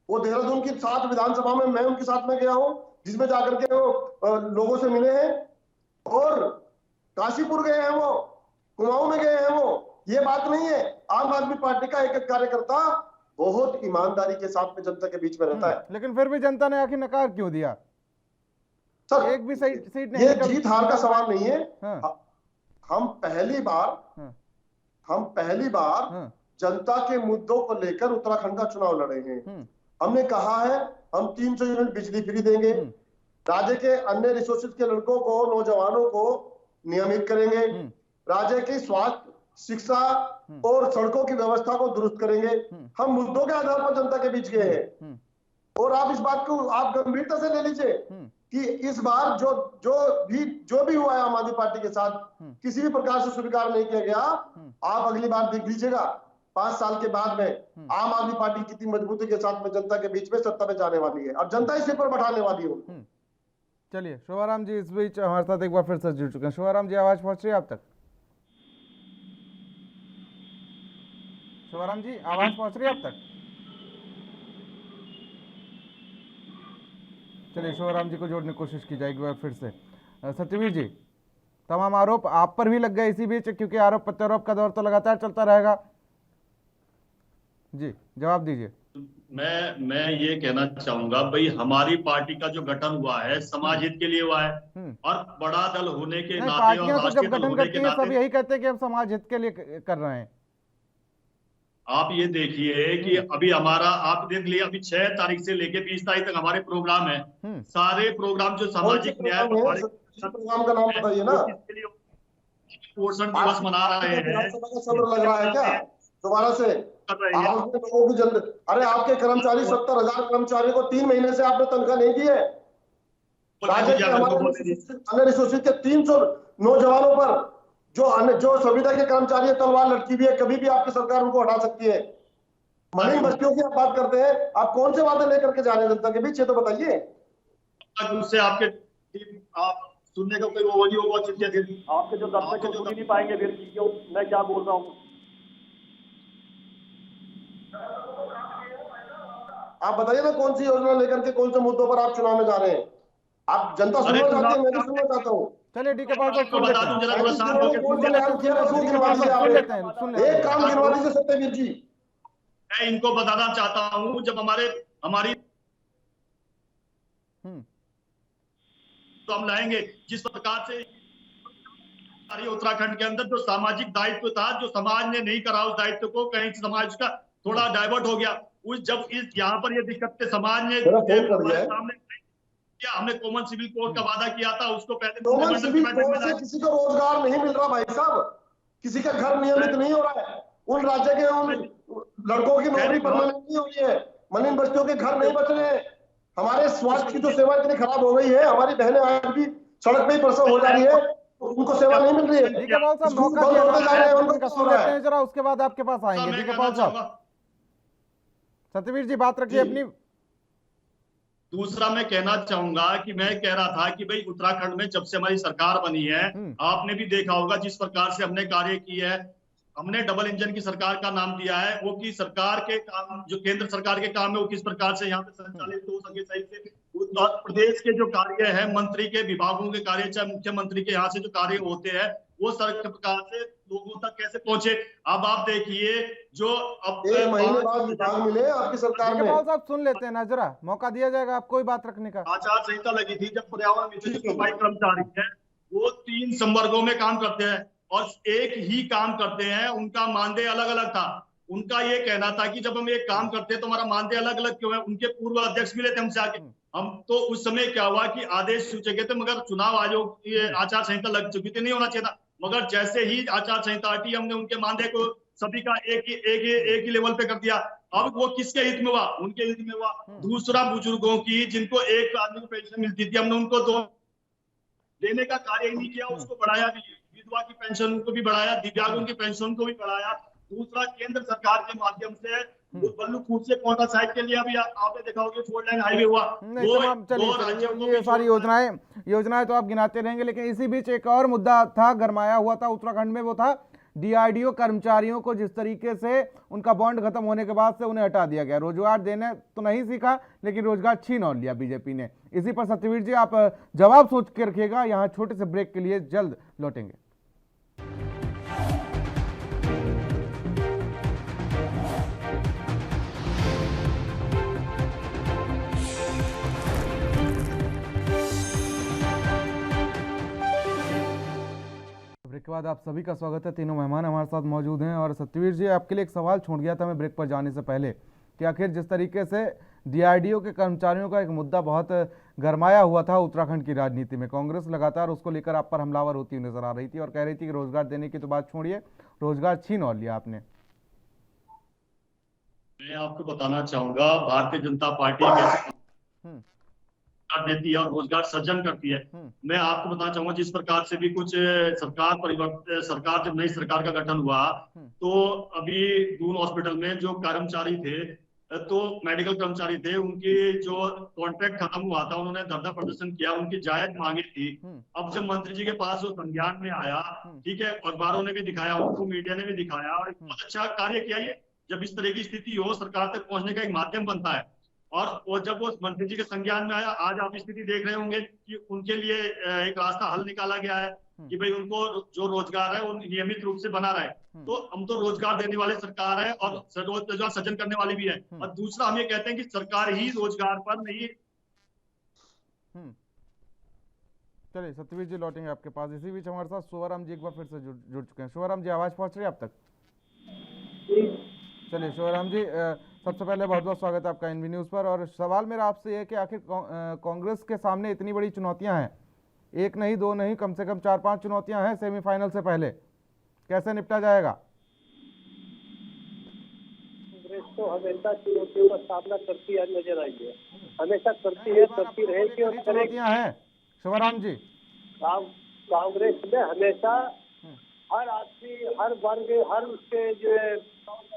वो देहरादून की 7 विधानसभा में मैं उनके साथ में गया हूं, जिसमें जाकर के वो लोगों से मिले हैं, और काशीपुर गए हैं, वो कुमाऊं में गए हैं। वो ये बात नहीं है, आम आदमी पार्टी का एक कार्यकर्ता बहुत ईमानदारी के साथ में जनता के बीच में रहता है। लेकिन फिर भी जनता ने आखिर नकार क्यों दिया सर? एक भी सीट नहीं, ये जीत हार का सवाल नहीं है। हाँ। हम पहली बार जनता के मुद्दों को लेकर उत्तराखंड का चुनाव लड़े हैं। हमने कहा है हम 300 यूनिट बिजली फ्री देंगे, राज्य के अन्य रिसोर्सेज के लड़कों को, नौजवानों को नियमित करेंगे, राज्य की स्वास्थ्य, शिक्षा और सड़कों की व्यवस्था को दुरुस्त करेंगे। हम मुद्दों के आधार पर जनता के बीच गए हैं, और आप इस बात को आप गंभीरता से ले लीजिए कि इस बार जो भी हुआ है आम आदमी पार्टी के साथ, किसी भी प्रकार से स्वीकार नहीं किया गया। आप अगली बार देख लीजिएगा, 5 साल के बाद में आम आदमी पार्टी कितनी मजबूती के साथ में जनता के बीच में सत्ता में जाने वाली है, और जनता इसी पर बैठाने वाली है। चलिए शोभाराम जी इस बीच हमारे साथ एक बार फिर से जुड़ चुके हैं। शोभाराम जी, आवाज पहुंच रही है आप तक? शोभाराम जी, आवाज पहुंच रही है आप तक? चलिए शोभाराम जी को जोड़ने की कोशिश की जाएगी बार फिर से। सत्यवीर जी, तमाम आरोप आप पर भी लग गए इसी बीच, क्योंकि आरोप प्रत्यारोप का दौर तो लगातार चलता रहेगा। जी जवाब दीजिए। मैं ये कहना चाहूंगा भाई, हमारी पार्टी का जो गठन हुआ है समाज हित के लिए हुआ है, और बड़ा दल होने के नाते और पार्टियां तो जब राष्ट्रीय दल गठन होने करती के हैं सब नाते यही कहते हैं कि हम समाज हित के लिए कर रहे हैं। आप ये देखिए कि अभी हमारा, आप देख लिए अभी 6 तारीख से लेके 20 तारीख तक हमारे प्रोग्राम है। सारे प्रोग्राम जो सामाजिक न्याय प्रोग्राम का नाम बताइए ना। पोषण दिवस मना रहे हैं, सब्र लग रहा है क्या दोबारा से? लोगों की अरे आपके कर्मचारी 70,000 कर्मचारियों को 3 महीने से आपने तनख्वाह नहीं दी है। राज्य के हमारे रिसोर्सेज के 300 नौजवानों पर जो संविदा के कर्मचारी तलवार लटकी हुई है, कभी भी आपकी सरकार उनको हटा सकती है। मलिन बस्तियों की आप बात करते हैं, आप कौन से वादे लेकर के जा रहे हैं जनता के बीच, ये तो बताइए। उससे आपके आप सुनने का कोई वो नहीं होगा, आपके जो दर्शक को सुन नहीं पाएंगे फिर मैं क्या बोल रहा हूँ। आप बताइए ना कौन सी योजना लेकर के, कौन से मुद्दों पर आप चुनाव में जा रहे हैं? आप जनता सुनना चाहती है, मैं भी सुनना चाहता हूँ। चलिए डीके पाल साहब एक काम गिनवा दीजिए सत्यवीर जी। मैं इनको बताना चाहता हूँ, जब हमारी तो हम लाएंगे जिस प्रकार से उत्तराखंड के अंदर जो सामाजिक दायित्व था, जो समाज ने नहीं करा, उस दायित्व को कहीं समाज का थोड़ा डाइवर्ट हो गया। जब यहाँ पर ये दिक्कत समाज ने सामने किया, हमने कॉमन सिविल कोड का वादा किया था, उसको पहले कॉमन मंत्रिमंडल की सिविल बैठक में कोड से लाया। किसी को रोजगार नहीं मिल रहा भाई साहब, किसी का घर नियमित नहीं हो रहा है, उन राज्य के उन लड़कों की नौकरी परमानेंट नहीं हो रही है, मलिन बस्तियों के घर नहीं बच रहे हैं, हमारे स्वास्थ्य की जो सेवा इतनी खराब हो गई है, हमारी बहनें आज भी सड़क पे ही प्रसव हो जा रही है, उनको सेवा नहीं मिल रही है। ठीक है पॉल साहब, स्कूल मौका बंद दिया होते जा रहे हैं, था, उनको उनका क्या सुन हो रहा लेते है? हैं जरा, उसके बाद आपके पास आएंगे। मैं ठीक है कहना पॉल साहब, चाहूंगा, सत्यवीर जी बात रखिए अपनी। दूसरा मैं कहना चाहूंगा कि मैं कह रहा था कि भाई उत्तराखंड में जब से हमारी सरकार बनी है, आपने भी देखा होगा जिस प्रकार से हमने कार्य किया है, हमने डबल इंजन की सरकार का नाम दिया है, वो की सरकार के काम, जो केंद्र सरकार के काम है वो किस प्रकार से यहाँ पे संचालित हो सके सही से, उत्तर प्रदेश के जो कार्य है, मंत्री के विभागों के कार्य, चाहे मुख्यमंत्री के यहाँ से जो कार्य होते हैं, वो सर प्रकार से लोगों तक कैसे पहुंचे। अब आप देखिए जो अब 1 महीने बाद विभाग मिले आपकी सरकार ठीक है में। पॉल साहब, सुन लेते हैं ना जरा, मौका दिया जाएगा आपको ही बात रखने का। आचार संहिता लगी थी, जब पर्यावरण मित्र जो सफाई कर्मचारी है वो 3 संवर्गों में काम करते हैं और एक ही काम करते हैं, उनका मानदेय अलग अलग था। उनका ये कहना था कि जब हम एक काम करते हैं तो हमारा मानदेय अलग अलग क्यों है। उनके पूर्व अध्यक्ष मिले थे हमसे आके, हम तो उस समय क्या हुआ कि आदेश सूचे गए थे, मगर चुनाव आयोग ये आचार संहिता लग चुकी थी, नहीं होना चाहिए था, मगर जैसे ही आचार संहिता हटी हमने उनके मानदेय को सभी का एक ही लेवल पे कर दिया। अब वो किसके हित में हुआ? उनके हित में हुआ। दूसरा, बुजुर्गों की जिनको एक आदमी को पेंशन मिलती थी, हमने उनको 2 देने का कार्य ही नहीं किया, उसको बढ़ाया भी, विधवा की पेंशन को भी बढ़ाया, दिव्यांगों की पेंशन को भी बढ़ाया। दूसरा, केंद्र सरकार के माध्यम से बल्लूपुर से कोटा साइड के लिए अभी आपने देखा होगा 4 लाइन हाईवे हुआ। ये सारी योजनाएं तो आप गिनाते रहेंगे, लेकिन इसी बीच एक और मुद्दा था, गरमाया हुआ था उत्तराखंड में, वो था डीआरडीओ कर्मचारियों को जिस तरीके से उनका बॉन्ड खत्म होने के बाद से उन्हें हटा दिया गया। रोजगार देने तो नहीं सीखा, लेकिन रोजगार छीन और लिया बीजेपी ने। इसी पर सत्यवीर जी आप जवाब सोच के रखिएगा, यहाँ छोटे से ब्रेक के लिए जल्द लौटेंगे। ब्रेक के बाद आप सभी का स्वागत है। तीनों मेहमान हमारे साथ मौजूद हैं और सत्यवीर जी, आपके लिए एक सवाल छोड़ गया था मैं ब्रेक पर जाने से पहले कि आखिर जिस तरीके से डीआरडीओ के कर्मचारियों का एक मुद्दा बहुत गरमाया हुआ था उत्तराखंड की राजनीति में, कांग्रेस लगातार उसको लेकर आप पर हमलावर होती हुई नजर आ रही थी और कह रही थी कि रोजगार देने की तो बात छोड़िए, रोजगार छीन और लिया आपने। मैं आपको बताना चाहूंगा भारतीय जनता पार्टी कैसे देती है और रोजगार सृजन करती है। मैं आपको बताना चाहूंगा जिस प्रकार से भी कुछ सरकार जब नई सरकार का गठन हुआ तो अभी दून हॉस्पिटल में जो कर्मचारी थे, तो मेडिकल कर्मचारी थे, उनकी जो कॉन्ट्रैक्ट खत्म हुआ था, उन्होंने धरना प्रदर्शन किया, उनकी जायज मांगे थी। अब जब मंत्री जी के पास वो संज्ञान में आया, ठीक है, अखबारों ने भी दिखाया, उनको मीडिया ने भी दिखाया और बहुत अच्छा कार्य किया। ये जब इस तरह की स्थिति हो, सरकार तक पहुंचने का एक माध्यम बनता है। और जब वो मंत्री जी के संज्ञान में आया, आज आप स्थिति देख रहे होंगे कि उनके लिए एक रास्ता हल निकाला गया है कि भाई उनको जो रोजगार है वो नियमित रूप से बना रहे। तो हम तो रोजगार देने वाले सरकार है और रोजगार सृजन करने वाली भी है। और दूसरा, हम ये कहते हैं कि सरकार ही रोजगार पर नहीं। चलिए सत्यवीर जी लौटेंगे आपके पास। इसी बीच हमारे साथ शिवराम जी एक बार फिर से जुड़ चुके हैं। शिवराम जी, आवाज पहुंच रही है आप तक? चलिए शिवराम जी, सबसे पहले बहुत बहुत स्वागत है आपका एनवी न्यूज़ पर। और सवाल मेरा आपसे ये है कि आखिर कांग्रेस के सामने इतनी बड़ी चुनौतियां हैं, एक नहीं दो नहीं, कम से कम 4-5 चुनौतियां हैं सेमीफाइनल से पहले, कैसे निपटा जाएगा? कांग्रेस तो हमेशा चुनौतियों का सामना करती है, नजर आई है, हमेशा करती है, करती रहेगी और चुनौतियां हैं शिवराम जी। कांग्रेस में हमेशा हर आदमी, हर वर्ग, हर उसके जो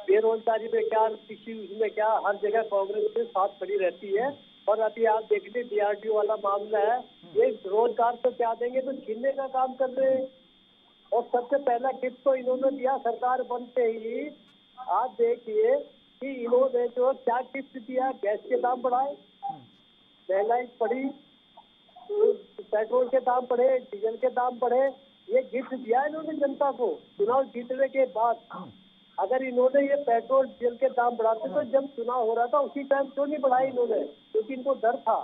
बेरोजगारी में क्या, किसी उसमें क्या, हर जगह कांग्रेस के साथ खड़ी रहती है। और अभी आप देख लीजिए डीआरडीओ वाला मामला है, ये रोजगार तो क्या देंगे, तो छीनने का काम कर रहे हैं। और सबसे पहला गिफ्ट तो इन्होंने दिया सरकार बनते ही। आप देखिए कि इन्होंने जो क्या गिफ्ट दिया, गैस के दाम बढ़ाए, महंगाई बढ़ी, पेट्रोल के दाम बढ़े, डीजल के दाम बढ़े, ये गिफ्ट दिया इन्होंने जनता को चुनाव जीतने के बाद। अगर इन्होंने ये पेट्रोल डीजल के दाम बढ़ाते तो जब चुनाव हो रहा था उसी टाइम क्यों नहीं बढ़ाई इन्होंने, क्योंकि इनको डर था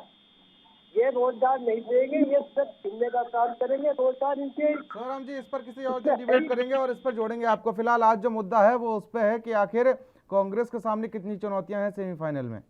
ये रोजगार नहीं देंगे, ये सिर्फ छीनने का काम करेंगे। रोजगार इनके। शिवराम जी, इस पर किसी और दिन डिबेट करेंगे और इस पर जोड़ेंगे आपको। फिलहाल आज जो मुद्दा है वो उस पर है कि आखिर कांग्रेस के सामने कितनी चुनौतियां हैं सेमीफाइनल में।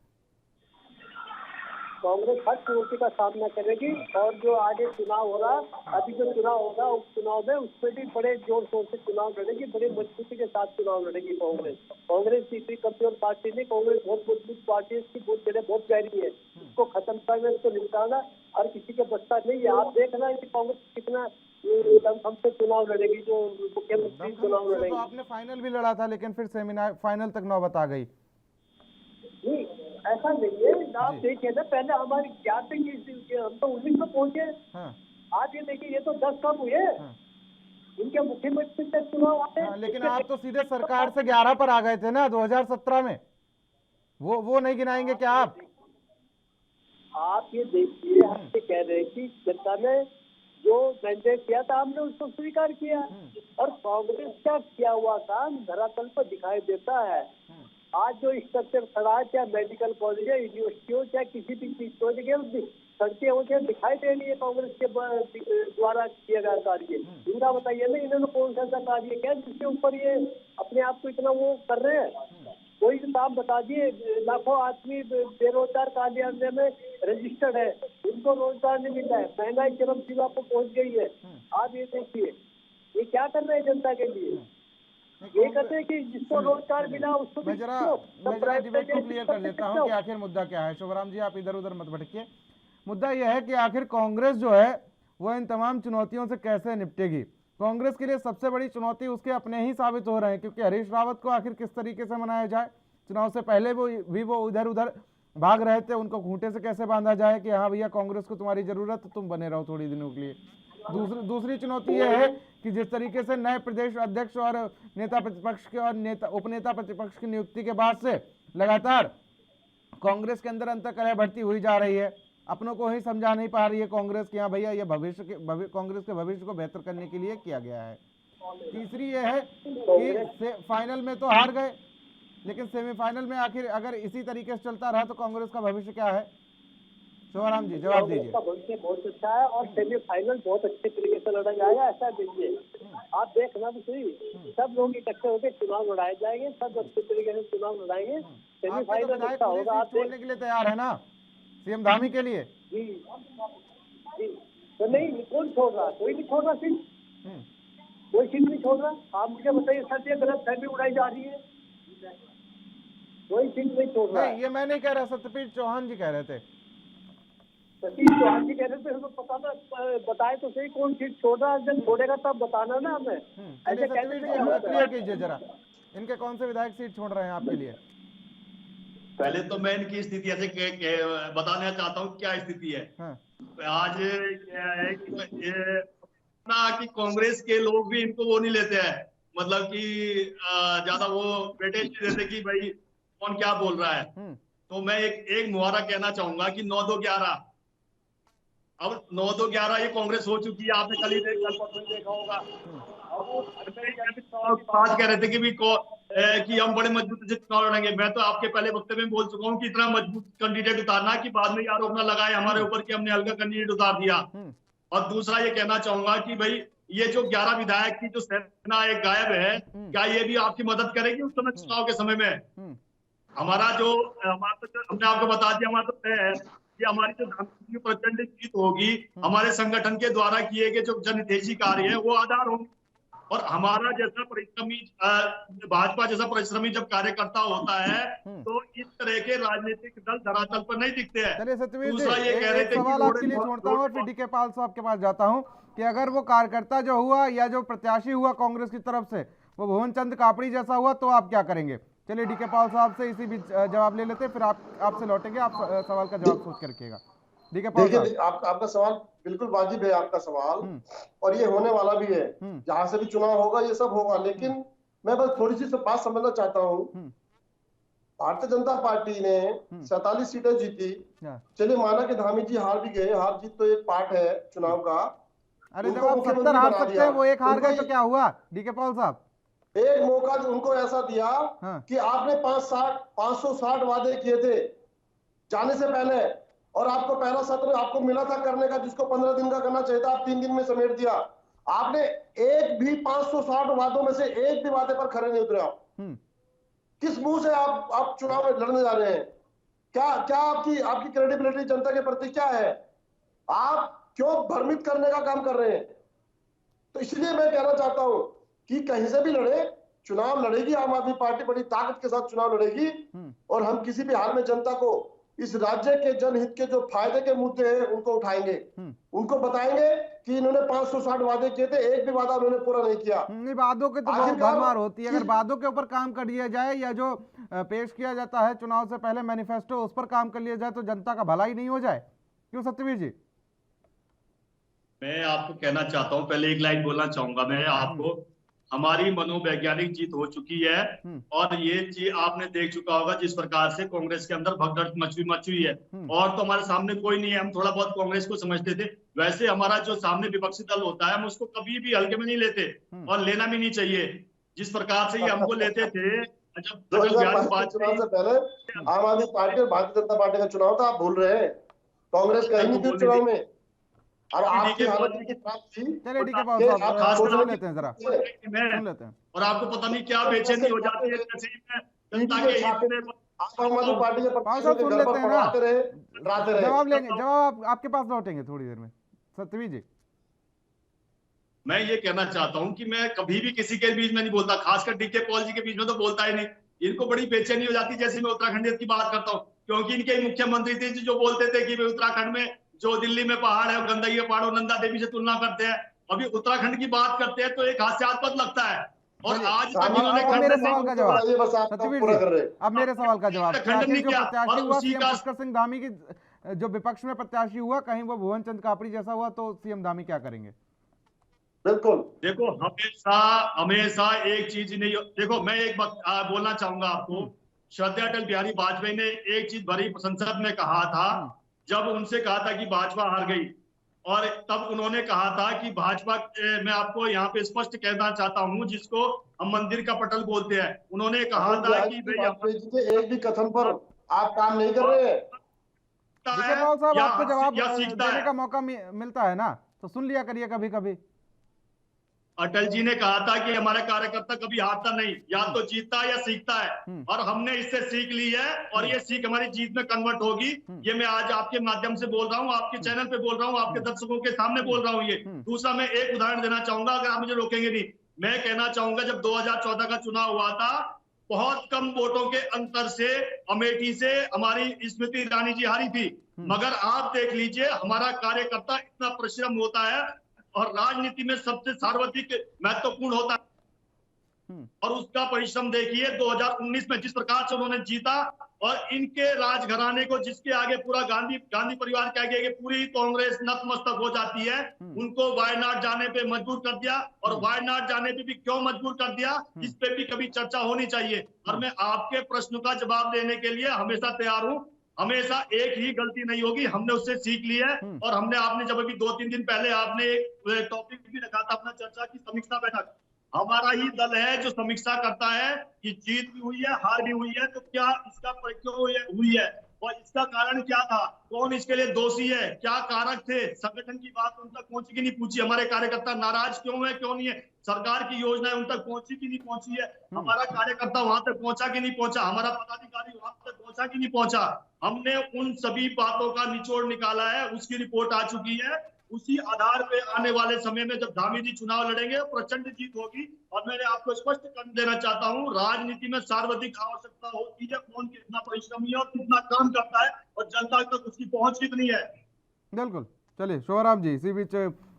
कांग्रेस हर चुनौती का सामना करेगी और जो आगे चुनाव हो रहा, अभी जो चुनाव होगा उस चुनाव में उसमें भी बड़े जोर शोर से चुनाव लड़ेगी, बड़े मजबूती के साथ चुनाव लड़ेगी कांग्रेस। कांग्रेस इतनी कमजोर पार्टी नहीं, कांग्रेस बहुत मजबूत पार्टी है, इसकी बहुत जगह बहुत गहरी है। इसको खत्म करना, इसको निपटाना और किसी के बस्ता नहीं है। आप देखना कि कांग्रेस कितना दमखम से चुनाव लड़ेगी, जो मुख्यमंत्री चुनाव तो लड़ेगी। आपने फाइनल भी लड़ा था लेकिन फिर फाइनल तक नौबत आ गई। नहीं, ऐसा नहीं है। आप देखिए ना, पहले हमारी ज्ञात हम तो 19 में पहुंचे। हाँ। आज ये देखिए, ये तो 10 कम हुए। इनके मुख्यमंत्री तक चुनाव आए। लेकिन आप तो सीधे सरकार से 11 पर आ गए थे ना 2017 में, वो नहीं गिनाएंगे क्या आप ये देखिए, हम ये कह रहे हैं कि जनता ने जो मैंडेट किया था हमने उसको स्वीकार किया, और कांग्रेस का किया हुआ काम धरातल पर दिखाई देता है। आज जो स्ट्रक्चर खड़ा है, चाहे मेडिकल कॉलेज है, यूनिवर्सिटी हो, चाहे किसी भी चीज को सड़कें हो, चाहे दिखाई दे रही है कांग्रेस के द्वारा किया गया कार्य। इनका बताइए ना, इन्होंने कौन सा कार्य किया जिसके ऊपर ये अपने आप को इतना वो कर रहे हैं? कोई भी काम बता दिए। लाखों आदमी बेरोजगार कार्यालय में रजिस्टर्ड है, उनको रोजगार नहीं मिल रहा है, महंगाई चरम सीमा पर पहुंच गई है। आप ये देखिए, ये क्या कर रहे हैं जनता के लिए? ये कहते हैं कि जिसको रोजगार मिला उसको मैं जरा डिबेट को क्लियर कर देता हूं कि आखिर मुद्दा क्या है। शोभराम जी, आप इधर उधर मत भटकिए। मुद्दा यह है कि आखिर कांग्रेस जो है वो इन तमाम चुनौतियों से कैसे निपटेगी। कांग्रेस के लिए सबसे बड़ी चुनौती उसके अपने ही साबित हो रहे हैं, क्योंकि हरीश रावत को आखिर किस तरीके से मनाया जाए। चुनाव से पहले वो इधर उधर भाग रहे थे, उनको खूंटे से कैसे बांधा जाए कि हाँ भैया कांग्रेस को तुम्हारी जरूरत है, तुम बने रहो थोड़ी दिनों के लिए। दूसरी चुनौती यह है कि जिस तरीके से नए प्रदेश अध्यक्ष और नेता प्रतिपक्ष के और उपनेता प्रतिपक्ष की नियुक्ति के बाद से लगातार कांग्रेस के अंदर अंतर्कलह बढ़ती हुई जा रही है। अपनों को ही समझा नहीं पा रही है कांग्रेस कि हाँ भैया ये कांग्रेस के भविष्य को बेहतर करने के लिए किया गया है। तीसरी ये है कि फाइनल में तो हार गए, लेकिन सेमीफाइनल में आखिर अगर इसी तरीके से चलता रहा तो कांग्रेस का भविष्य क्या है? शोभराम जी जवाब दीजिए। भविष्य बहुत अच्छा है और सेमीफाइनल बहुत अच्छे तरीके से लड़ा जाएगा, ऐसा देखिए। आप देखना भी सही, सब लोग इकट्ठे होकर चुनाव लड़ाए जाएंगे, सब अच्छे तरीके से चुनाव लड़ाएंगे। सेमीफाइनल अच्छा होगा। आप छोड़ने के लिए तैयार है ना सीएम धामी के लिए? जी जी, तो नहीं, कौन छोड़ रहा? कोई नहीं छोड़ रहा सीट, कोई सीट नहीं छोड़ रहा। आप मुझे बताइए, सर ये गलत फहमी उड़ाई जा रही है, कोई सीट नहीं छोड़ रहा। नहीं, ये मैं नहीं कह रहा, सत्यपीठ चौहान जी कह रहे थे। सतीश चौहान जी कह रहे थे, हमें पता था, बताए तो सही कौन सीट छोड़ रहा है। जब छोड़ेगा तब बताना ना हमें। ऐसे क्लियर कीजिए जरा, इनके कौन से विधायक सीट छोड़ रहे हैं आपके लिए? पहले तो मैं इनकी स्थिति ऐसे बताना चाहता हूँ क्या स्थिति है। आज क्या है कि कांग्रेस के लोग भी इनको वो नहीं लेते हैं, मतलब कि ज्यादा वो वेटेज नहीं देते कि भाई कौन क्या बोल रहा है। तो मैं एक मुहावरा कहना चाहूंगा कि 9-2-11। अब 9-2-11 ये कांग्रेस हो चुकी है। आपने कल देखा होगा। बात कह रहे थे कि हम बड़े मजबूत से चुनाव लड़ेंगे। मैं तो आपके पहले वक्तव्य में बोल चुका हूँ कि इतना मजबूत कैंडिडेट उतारना कि बाद में आरोप न लगाए हमारे ऊपर कि हमने हल्का कैंडिडेट उतार दिया। और दूसरा ये कहना चाहूंगा कि भाई ये जो 11 विधायक की जो सेना एक गायब है, क्या ये भी आपकी मदद करेगी उस समय चुनाव के समय में? हमारा हमने आपको बता दिया, हमारा तो तय है कि हमारी जो प्रचंड जीत होगी हमारे संगठन के द्वारा किए गए जो जनहितैषी कार्य है वो आधार होंगे। और हमारा जैसा परिश्रमी भाजपा जैसा परिश्रमी जब कार्यकर्ता होता है तो इस तरह के राजनीतिक दल धरातल पर नहीं दिखते हैं। दूसरा ये कह रहे थे सवाल आपके लिए छोड़ता हूँ और फिर डीके पाल साहब के पास जाता हूँ कि अगर वो कार्यकर्ता जो हुआ या जो प्रत्याशी हुआ कांग्रेस की तरफ से वो भुवन चंद कापड़ी जैसा हुआ तो आप क्या करेंगे? चलिए डीके पाल साहब से इसी बीच जवाब ले लेते, फिर आपसे लौटेंगे। आप सवाल का जवाब सोच कर रखिएगा। डीके पाल साहब, देखिए आपका सवाल बिल्कुल वाजिब है, आपका सवाल, और ये होने वाला भी है। जहां से भी चुनाव होगा ये सब होगा, लेकिन मैं बस थोड़ी सी बात समझना चाहता हूँ। भारतीय जनता पार्टी ने 47 सीटें जीती। चलिए माना कि धामी जी हार भी गए, हार जीत तो एक पार्ट है चुनाव का। अरे जब आप 70 हार सकते हैं, वो एक हार गए तो क्या हुआ? डीके पाल साहब, एक मौका उनको ऐसा दिया कि आपने 560 वादे किए थे जाने से पहले, और आपको पहला सत्र आपको मिला था करने का, जिसको 15 दिन का करना चाहिए था, आप 3 दिन में समेट दिया। आपने एक भी 560 वादों में से एक भी वादे पर खड़े नहीं उतरे। आप किस मुंह से आप चुनाव में लड़ने जा रहे हैं? क्या क्या आपकी क्रेडिबिलिटी जनता के प्रति क्या है? आप क्यों भ्रमित करने का काम कर रहे हैं? तो इसलिए मैं कहना चाहता हूं कि कहीं से भी लड़े, चुनाव लड़ेगी आम आदमी पार्टी, बड़ी ताकत के साथ चुनाव लड़ेगी और हम किसी भी हाल में जनता को इस राज्य के जनहित के जो फायदे के मुद्दे हैं उनको उठाएंगे, उनको बताएंगे कि इन्होंने 560 वादे किए थे, एक भी वादा उन्होंने पूरा नहीं किया। नहीं, वादों के तो बहुत आखिरकार भरमार होती है। अगर किस- वादों के ऊपर काम कर लिया जाए या जो पेश किया जाता है चुनाव से पहले मैनिफेस्टो, उस पर काम कर लिया जाए तो जनता का भला ही नहीं हो जाए, क्यों सत्यवीर जी? मैं आपको कहना चाहता हूं, पहले एक लाइन बोलना चाहूंगा मैं आपको। हमारी मनोवैज्ञानिक जीत हो चुकी है और ये चीज आपने देख चुका होगा जिस प्रकार से कांग्रेस के अंदर भगदड़ मची हुई है। और तो हमारे सामने कोई नहीं है, हम थोड़ा बहुत कांग्रेस को समझते थे। वैसे हमारा जो सामने विपक्षी दल होता है हम उसको कभी भी हल्के में नहीं लेते और लेना भी नहीं चाहिए। जिस प्रकार से ये हमको लेते थे जब अटल बिहारी 2022 चुनाव वाजपेयी से पहले आम आदमी पार्टी और भारतीय जनता पार्टी का चुनाव था, आप भूल रहे हैं। कांग्रेस कहीं नहीं थी चुनाव में और आपकी हालत इतनी खराब थी। चलिए ठीक है बाबू कि साहब, आप खास सुन कर लेते हैं, जरा सुन लेते हैं। और आपको पता नहीं क्या बेचैनी हो जाती है जैसे ही मैं जनता के हित में आप आम आदमी पार्टी के बाबू प्रत्याशियों साहब के सुन घर लेते पर हैं ना, पड़वाते रहे, डराते रहे। जवाब लेंगे, जवाब आपके पास लौटेंगे थोड़ी देर में। सत्यवीर जी, मैं ये कहना चाहता हूं कि मैं कभी भी किसी के बीच में नहीं बोलता, खासकर डीके पॉल जी के बीच में तो बोलता ही नहीं। इनको बड़ी बेचैनी हो जाती जैसे मैं उत्तराखंड की बात करता हूँ, क्योंकि इनके मुख्यमंत्री थे जो बोलते थे कि उत्तराखंड में जो दिल्ली में पहाड़ है गंदगी के पहाड़ नंदा देवी से तुलना करते हैं। अभी उत्तराखंड की बात करते हैं तो एक हास्यास्पद लगता है। और आज तक इन्होंने अब मेरे खंडन सवाल का नहीं जवाब, ये बस आप सत्यवीर पूरा जी, कर रहे हैं। अब मेरे सवाल का जवाब कि खंडन आखिर नहीं जो किया प्रत्याशी और हुआ उसी सीएम का पुष्कर सिंह धामी की, जो विपक्ष में प्रत्याशी हुआ, कहीं वो भुवन चंद कापड़ी जैसा हुआ तो सीएम धामी क्या करेंगे? बिल्कुल देखो हमेशा हमेशा एक चीज नहीं, देखो मैं एक बात बोलना चाहूंगा आपको। श्रद्धेय अटल बिहारी वाजपेयी ने एक चीज बड़ी संसद में कहा था, जब उनसे कहा था कि भाजपा हार गई, और तब उन्होंने कहा था कि भाजपा, मैं आपको यहाँ पे स्पष्ट कहना चाहता हूँ, जिसको हम मंदिर का पटल बोलते हैं, उन्होंने कहा था कि भाई वाजपेयी जी के एक भी कथन पर आप काम नहीं कर रहे हैं। डीके पॉल साहब, आपको जवाब या सीखता देने है। का मौका मिलता है ना, तो सुन लिया करिए कभी कभी। अटल जी ने कहा था कि हमारा कार्यकर्ता कभी हारता नहीं, या तो जीतता है या सीखता है, और हमने इससे सीख ली है और ये सीख हमारी जीत में कन्वर्ट होगी। ये मैं आज आपके माध्यम से बोल रहा हूँ, आपके चैनल पे बोल रहा हूँ, आपके दर्शकों के सामने बोल रहा हूँ। ये दूसरा मैं एक उदाहरण देना चाहूंगा, अगर आप मुझे रोकेंगे नहीं। मैं कहना चाहूंगा जब 2014 का चुनाव हुआ था, बहुत कम वोटों के अंतर से अमेठी से हमारी स्मृति ईरानी जी हारी थी, मगर आप देख लीजिए हमारा कार्यकर्ता इतना परिश्रम होता है और राजनीति में सबसे सर्वाधिक महत्वपूर्ण होता है, और उसका परिश्रम देखिए 2019 में जिस प्रकार से उन्होंने जीता, और इनके राजघराने को जिसके आगे पूरा गांधी परिवार के आगे पूरी कांग्रेस नतमस्तक हो जाती है, उनको वायनाड जाने पे मजबूर कर दिया। और वायनाड जाने पे भी क्यों मजबूर कर दिया, इस पे भी कभी चर्चा होनी चाहिए। और मैं आपके प्रश्न का जवाब देने के लिए हमेशा तैयार हूँ। हमेशा एक ही गलती नहीं होगी, हमने उससे सीख ली है। और हमने, आपने जब अभी 2-3 दिन पहले आपने एक टॉपिक भी रखा था अपना चर्चा की, समीक्षा बैठक, हमारा ही दल है जो समीक्षा करता है कि जीत भी हुई है हार भी हुई है, तो क्या इसका क्यों हुई है और इसका कारण क्या था, कौन इसके लिए दोषी है, क्या कारक थे, संगठन की बात उन तक पहुंची कि नहीं पहुंची, हमारे कार्यकर्ता नाराज क्यों है क्यों नहीं है, सरकार की योजनाएं उन तक पहुंची कि नहीं पहुंची है, हमारा कार्यकर्ता वहां तक पहुंचा कि नहीं पहुंचा, हमारा पदाधिकारी वहां तक पहुंचा कि नहीं पहुंचा। हमने उन सभी बातों का निचोड़ निकाला है, उसकी रिपोर्ट आ चुकी है। उसी आधार पे आने वाले समय में जब धामी जी चुनाव लड़ेंगे प्रचंड जीत होगी। और मैंने आपको स्पष्ट कर देना चाहता हूं, राजनीति में सर्वाधिक आवश्यकता होती है कौन कितना परिश्रमी है और कितना काम करता है, और जनता तक उसकी पहुंच कितनी है। बिल्कुल। चलिए शिवराम जी, इसी बीच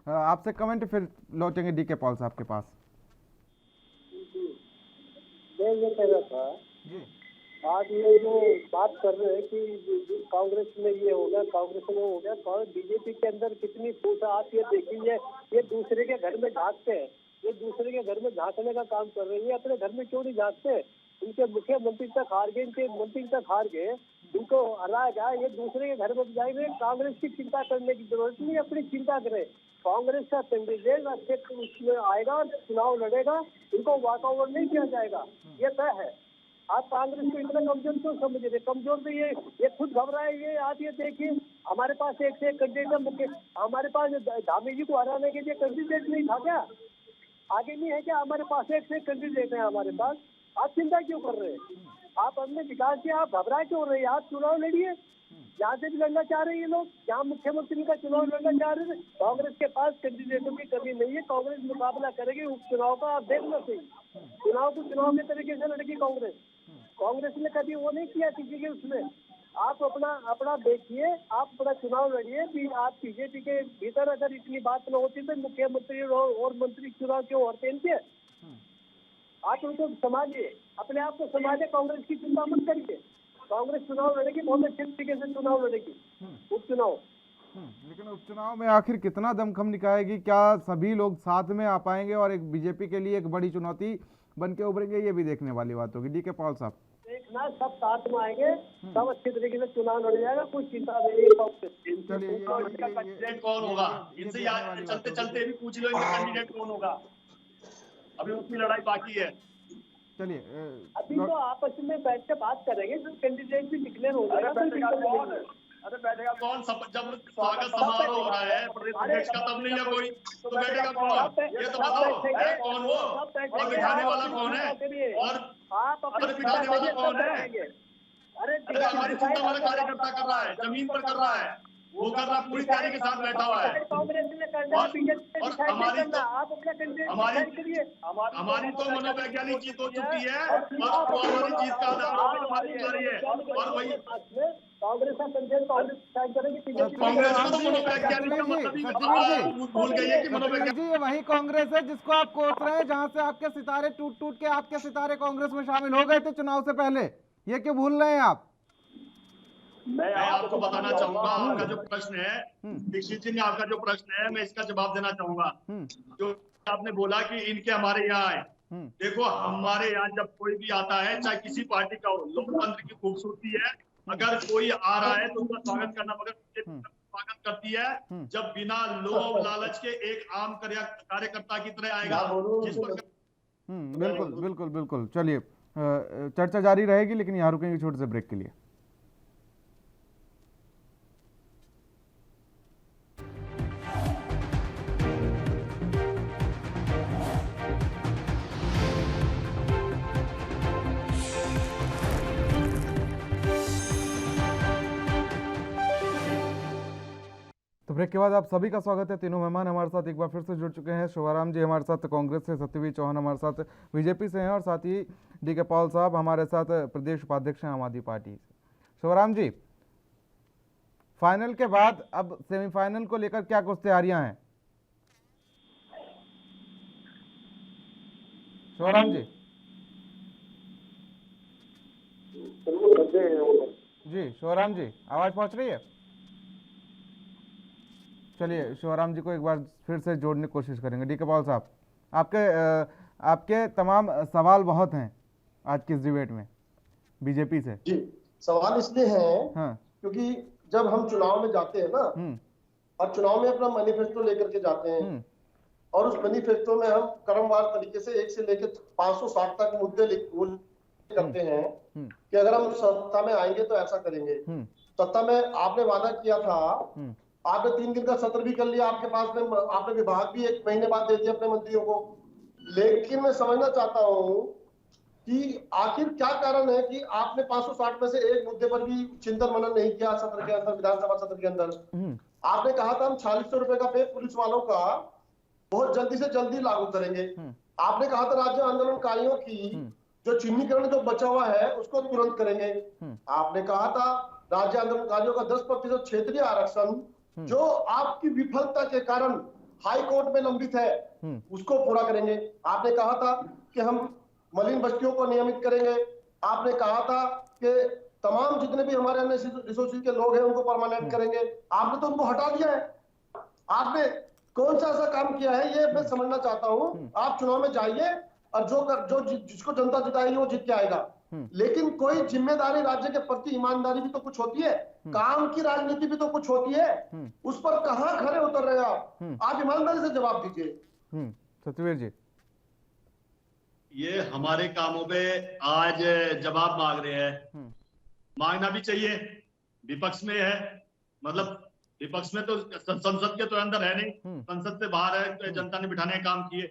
आपसे कमेंट, फिर लौटेंगे डीके पॉल साहब के पास। मैं ये कह रहा था, आज ये जो बात कर रहे हैं कि कांग्रेस में ये हो गया, कांग्रेस में हो गया, बीजेपी के अंदर कितनी फूट, आप ये देखिए, ये दूसरे के घर में झांकते हैं, ये दूसरे के घर में झांकने का काम कर रही है, अपने घर में क्यों नहीं झांकते। इनके मुख्यमंत्री तक हार गए, इनके मंत्री तक हार गए, इनको हराया जाए, ये दूसरे के घर में जाएंगे। कांग्रेस की चिंता करने की जरूरत नहीं, अपनी चिंता करें। कांग्रेस का कैंडिडेट अच्छे उसमें आएगा और चुनाव लड़ेगा, इनको वॉकआउट नहीं किया जाएगा, ये तय है। आप कांग्रेस को इतना कमजोर क्यों समझ रहे? कमजोर तो ये खुद घबराए। ये आप ये देखिए, हमारे पास एक से एक कैंडिडेट मुख्य, हमारे पास धामी जी को हराने के लिए कैंडिडेट नहीं था क्या? आगे नहीं है क्या? हमारे पास एक से एक कैंडिडेट है हमारे पास, आप चिंता क्यों कर रहे हैं? आप अपने विकास से आप घबरा क्यों रहे हैं? आप चुनाव लड़िए, जहाँ से भी लड़ना चाह रहे हैं ये लोग, जहाँ मुख्यमंत्री का चुनाव लड़ना चाह रहे थे। कांग्रेस के पास कैंडिडेटों की कमी नहीं है, कांग्रेस मुकाबला करेगी उपचुनाव का। आप देखना सही, चुनाव को चुनाव के तरीके से लड़ेगी कांग्रेस। कांग्रेस ने कभी वो नहीं किया किसी के उसमें। आप अपना देखिए, आप अपना चुनाव लड़िए। आप बीजेपी के भीतर अगर इतनी बात न होती तो मुख्यमंत्री और मंत्री चुनाव क्यों होते इनके? आप उनको संभालिए, अपने आप को संभालिए, कांग्रेस की चिंता मत करिए। कांग्रेस चुनाव लड़ेगी, बहुत अच्छे तरीके से चुनाव लड़ेगी, उपचुनाव। लेकिन उपचुनाव में आखिर कितना दमखम निकालेगी? क्या सभी लोग साथ में आ पाएंगे और एक बीजेपी के लिए एक बड़ी चुनौती बन के उभरेंगे? ये भी देखने वाली बात होगी। DK पॉल साहब, देखना, सब साथ में आएंगे, सब अच्छे तरीके से चुनाव लड़ जाएगा, कुछ चिंता नहीं है। कैंडिडेट कौन होगा, इनसे चलते चलते भी पूछ लो इनका कैंडिडेट कौन होगा। अभी उतनी लड़ाई बाकी है। चलिए अभी तो आपस में बैठ के बात करेंगे, जो कैंडिडेट भी डिक्लेयर हो जाएगा। अरे बैठेगा कौन? जब स्वागत समारोह हो रहा है प्रदेश अध्यक्ष का, तब नहीं है कोई, तो बैठेगा कौन? ये तो बताओ, है कौन वो? और बिठाने वाला कौन है? और बिठाने वाला कौन है? अरे हमारी चिंता वाला कार्यकर्ता कर रहा है, जमीन पर कर रहा है, वो कर रहा पूरी तैयारी के साथ बैठा हुआ है। कांग्रेस ने करना है, बीजेपी ने हमारी तो आप अपना कैंडिडेट हमारी तो मनोवैज्ञानिक जीत हो चुकी है और वो हमारी जीत का आधार हमारी जा रही है। और वही कांग्रेस का कैंडिडेट कांग्रेस करेगी, कांग्रेस को तो मनोवैज्ञानिक भूल गई है कि मनोवैज्ञानिक जी, ये वही कांग्रेस है जिसको आप कोस रहे हैं, जहां से आपके सितारे टूट टूट के आपके सितारे कांग्रेस में शामिल हो गए थे चुनाव से पहले। ये क्यों भूल रहे हैं आप? मैं आपको बताना चाहूंगा, आपका जो प्रश्न है दीक्षित जी ने, आपका जो प्रश्न है मैं इसका जवाब देना चाहूंगा। जो आपने बोला कि इनके हमारे यहाँ आए, देखो हमारे यहाँ जब कोई भी आता है, चाहे किसी पार्टी का हो, लोकतंत्र की खूबसूरती है। अगर कोई आ रहा है तो उसका स्वागत करना, मगर स्वागत करती है जब बिना लोभ लालच के एक आम कार्यकर्ता की तरह आएगा, जिस पर बिल्कुल बिल्कुल बिल्कुल। चलिए चर्चा जारी रहेगी, लेकिन यहाँ रुकेंगे छोटे से ब्रेक के लिए। तो ब्रेक के बाद आप सभी का स्वागत है। तीनों मेहमान हमारे साथ एक बार फिर से जुड़ चुके हैं। शिवराम जी हमारे साथ कांग्रेस से, सत्यवीर चौहान हमारे साथ बीजेपी से हैं, और साथ ही DK पॉल साहब हमारे साथ प्रदेश उपाध्यक्ष हैं आम आदमी पार्टी से। शिवराम जी, फाइनल के बाद अब सेमीफाइनल को लेकर क्या कुछ तैयारियां हैं? शिवराम जी जी, शिवराम जी आवाज पहुंच रही है? चलिए शिवराम जी को एक बार फिर से जोड़ने की कोशिश करेंगे। DK पॉल साहब, आपके तमाम सवाल बहुत हैं आज की इस डिबेट में बीजेपी से। जी, सवाल इसलिए हैं क्योंकि जब हम चुनाव में जाते हैं ना, और चुनाव में अपना मैनिफेस्टो लेकर के जाते हैं, और उस मैनिफेस्टो में हम क्रमवार तरीके से 1 से लेकर 560 तक मुद्दे करते हैं कि अगर हम सत्ता में आएंगे तो ऐसा करेंगे। सत्ता में आपने वादा किया था, आपने 3 दिन का सत्र भी कर लिया, आपके पास में आपने विभाग भी 1 महीने बाद दे दिया अपने मंत्रियों को। लेकिन मैं समझना चाहता हूं कि आखिर क्या कारण है कि आपने 560 में से एक मुद्दे पर भी चिंतन मनन नहीं किया सत्र के अंदर, विधानसभा सत्र के अंदर। आपने कहा था हम 4600 रुपए का पे पुलिस वालों का बहुत जल्दी से जल्दी लागू करेंगे। आपने कहा था राज्य आंदोलनकारियों की जो चिन्हीकरण जो बचा हुआ है उसको तुरंत करेंगे। आपने कहा था राज्य आंदोलनकारियों का 10% क्षेत्रीय आरक्षण जो आपकी विफलता के कारण हाई कोर्ट में लंबित है उसको पूरा करेंगे। आपने कहा था कि हम मलिन बस्तियों को नियमित करेंगे। आपने कहा था कि तमाम जितने भी हमारे अन्य रिसोर्सेज के लोग हैं उनको परमानेंट करेंगे। आपने तो उनको हटा दिया है। आपने कौन सा ऐसा काम किया है ये मैं समझना चाहता हूं। आप चुनाव में जाइए और जिसको जनता जिताएगी वो जीत के आएगा, लेकिन कोई जिम्मेदारी राज्य के प्रति ईमानदारी भी तो कुछ होती है, काम की राजनीति भी तो कुछ होती है। उस पर कहां खड़े उतर रहे हैं आप ईमानदारी से जवाब दीजिए। सत्यवीर जी, ये हमारे कामों पे आज जवाब मांग रहे हैं, मांगना भी चाहिए। विपक्ष में है, मतलब विपक्ष में तो संसद के तो अंदर है नहीं, संसद से बाहर है, तो जनता ने बिठाने का काम किए।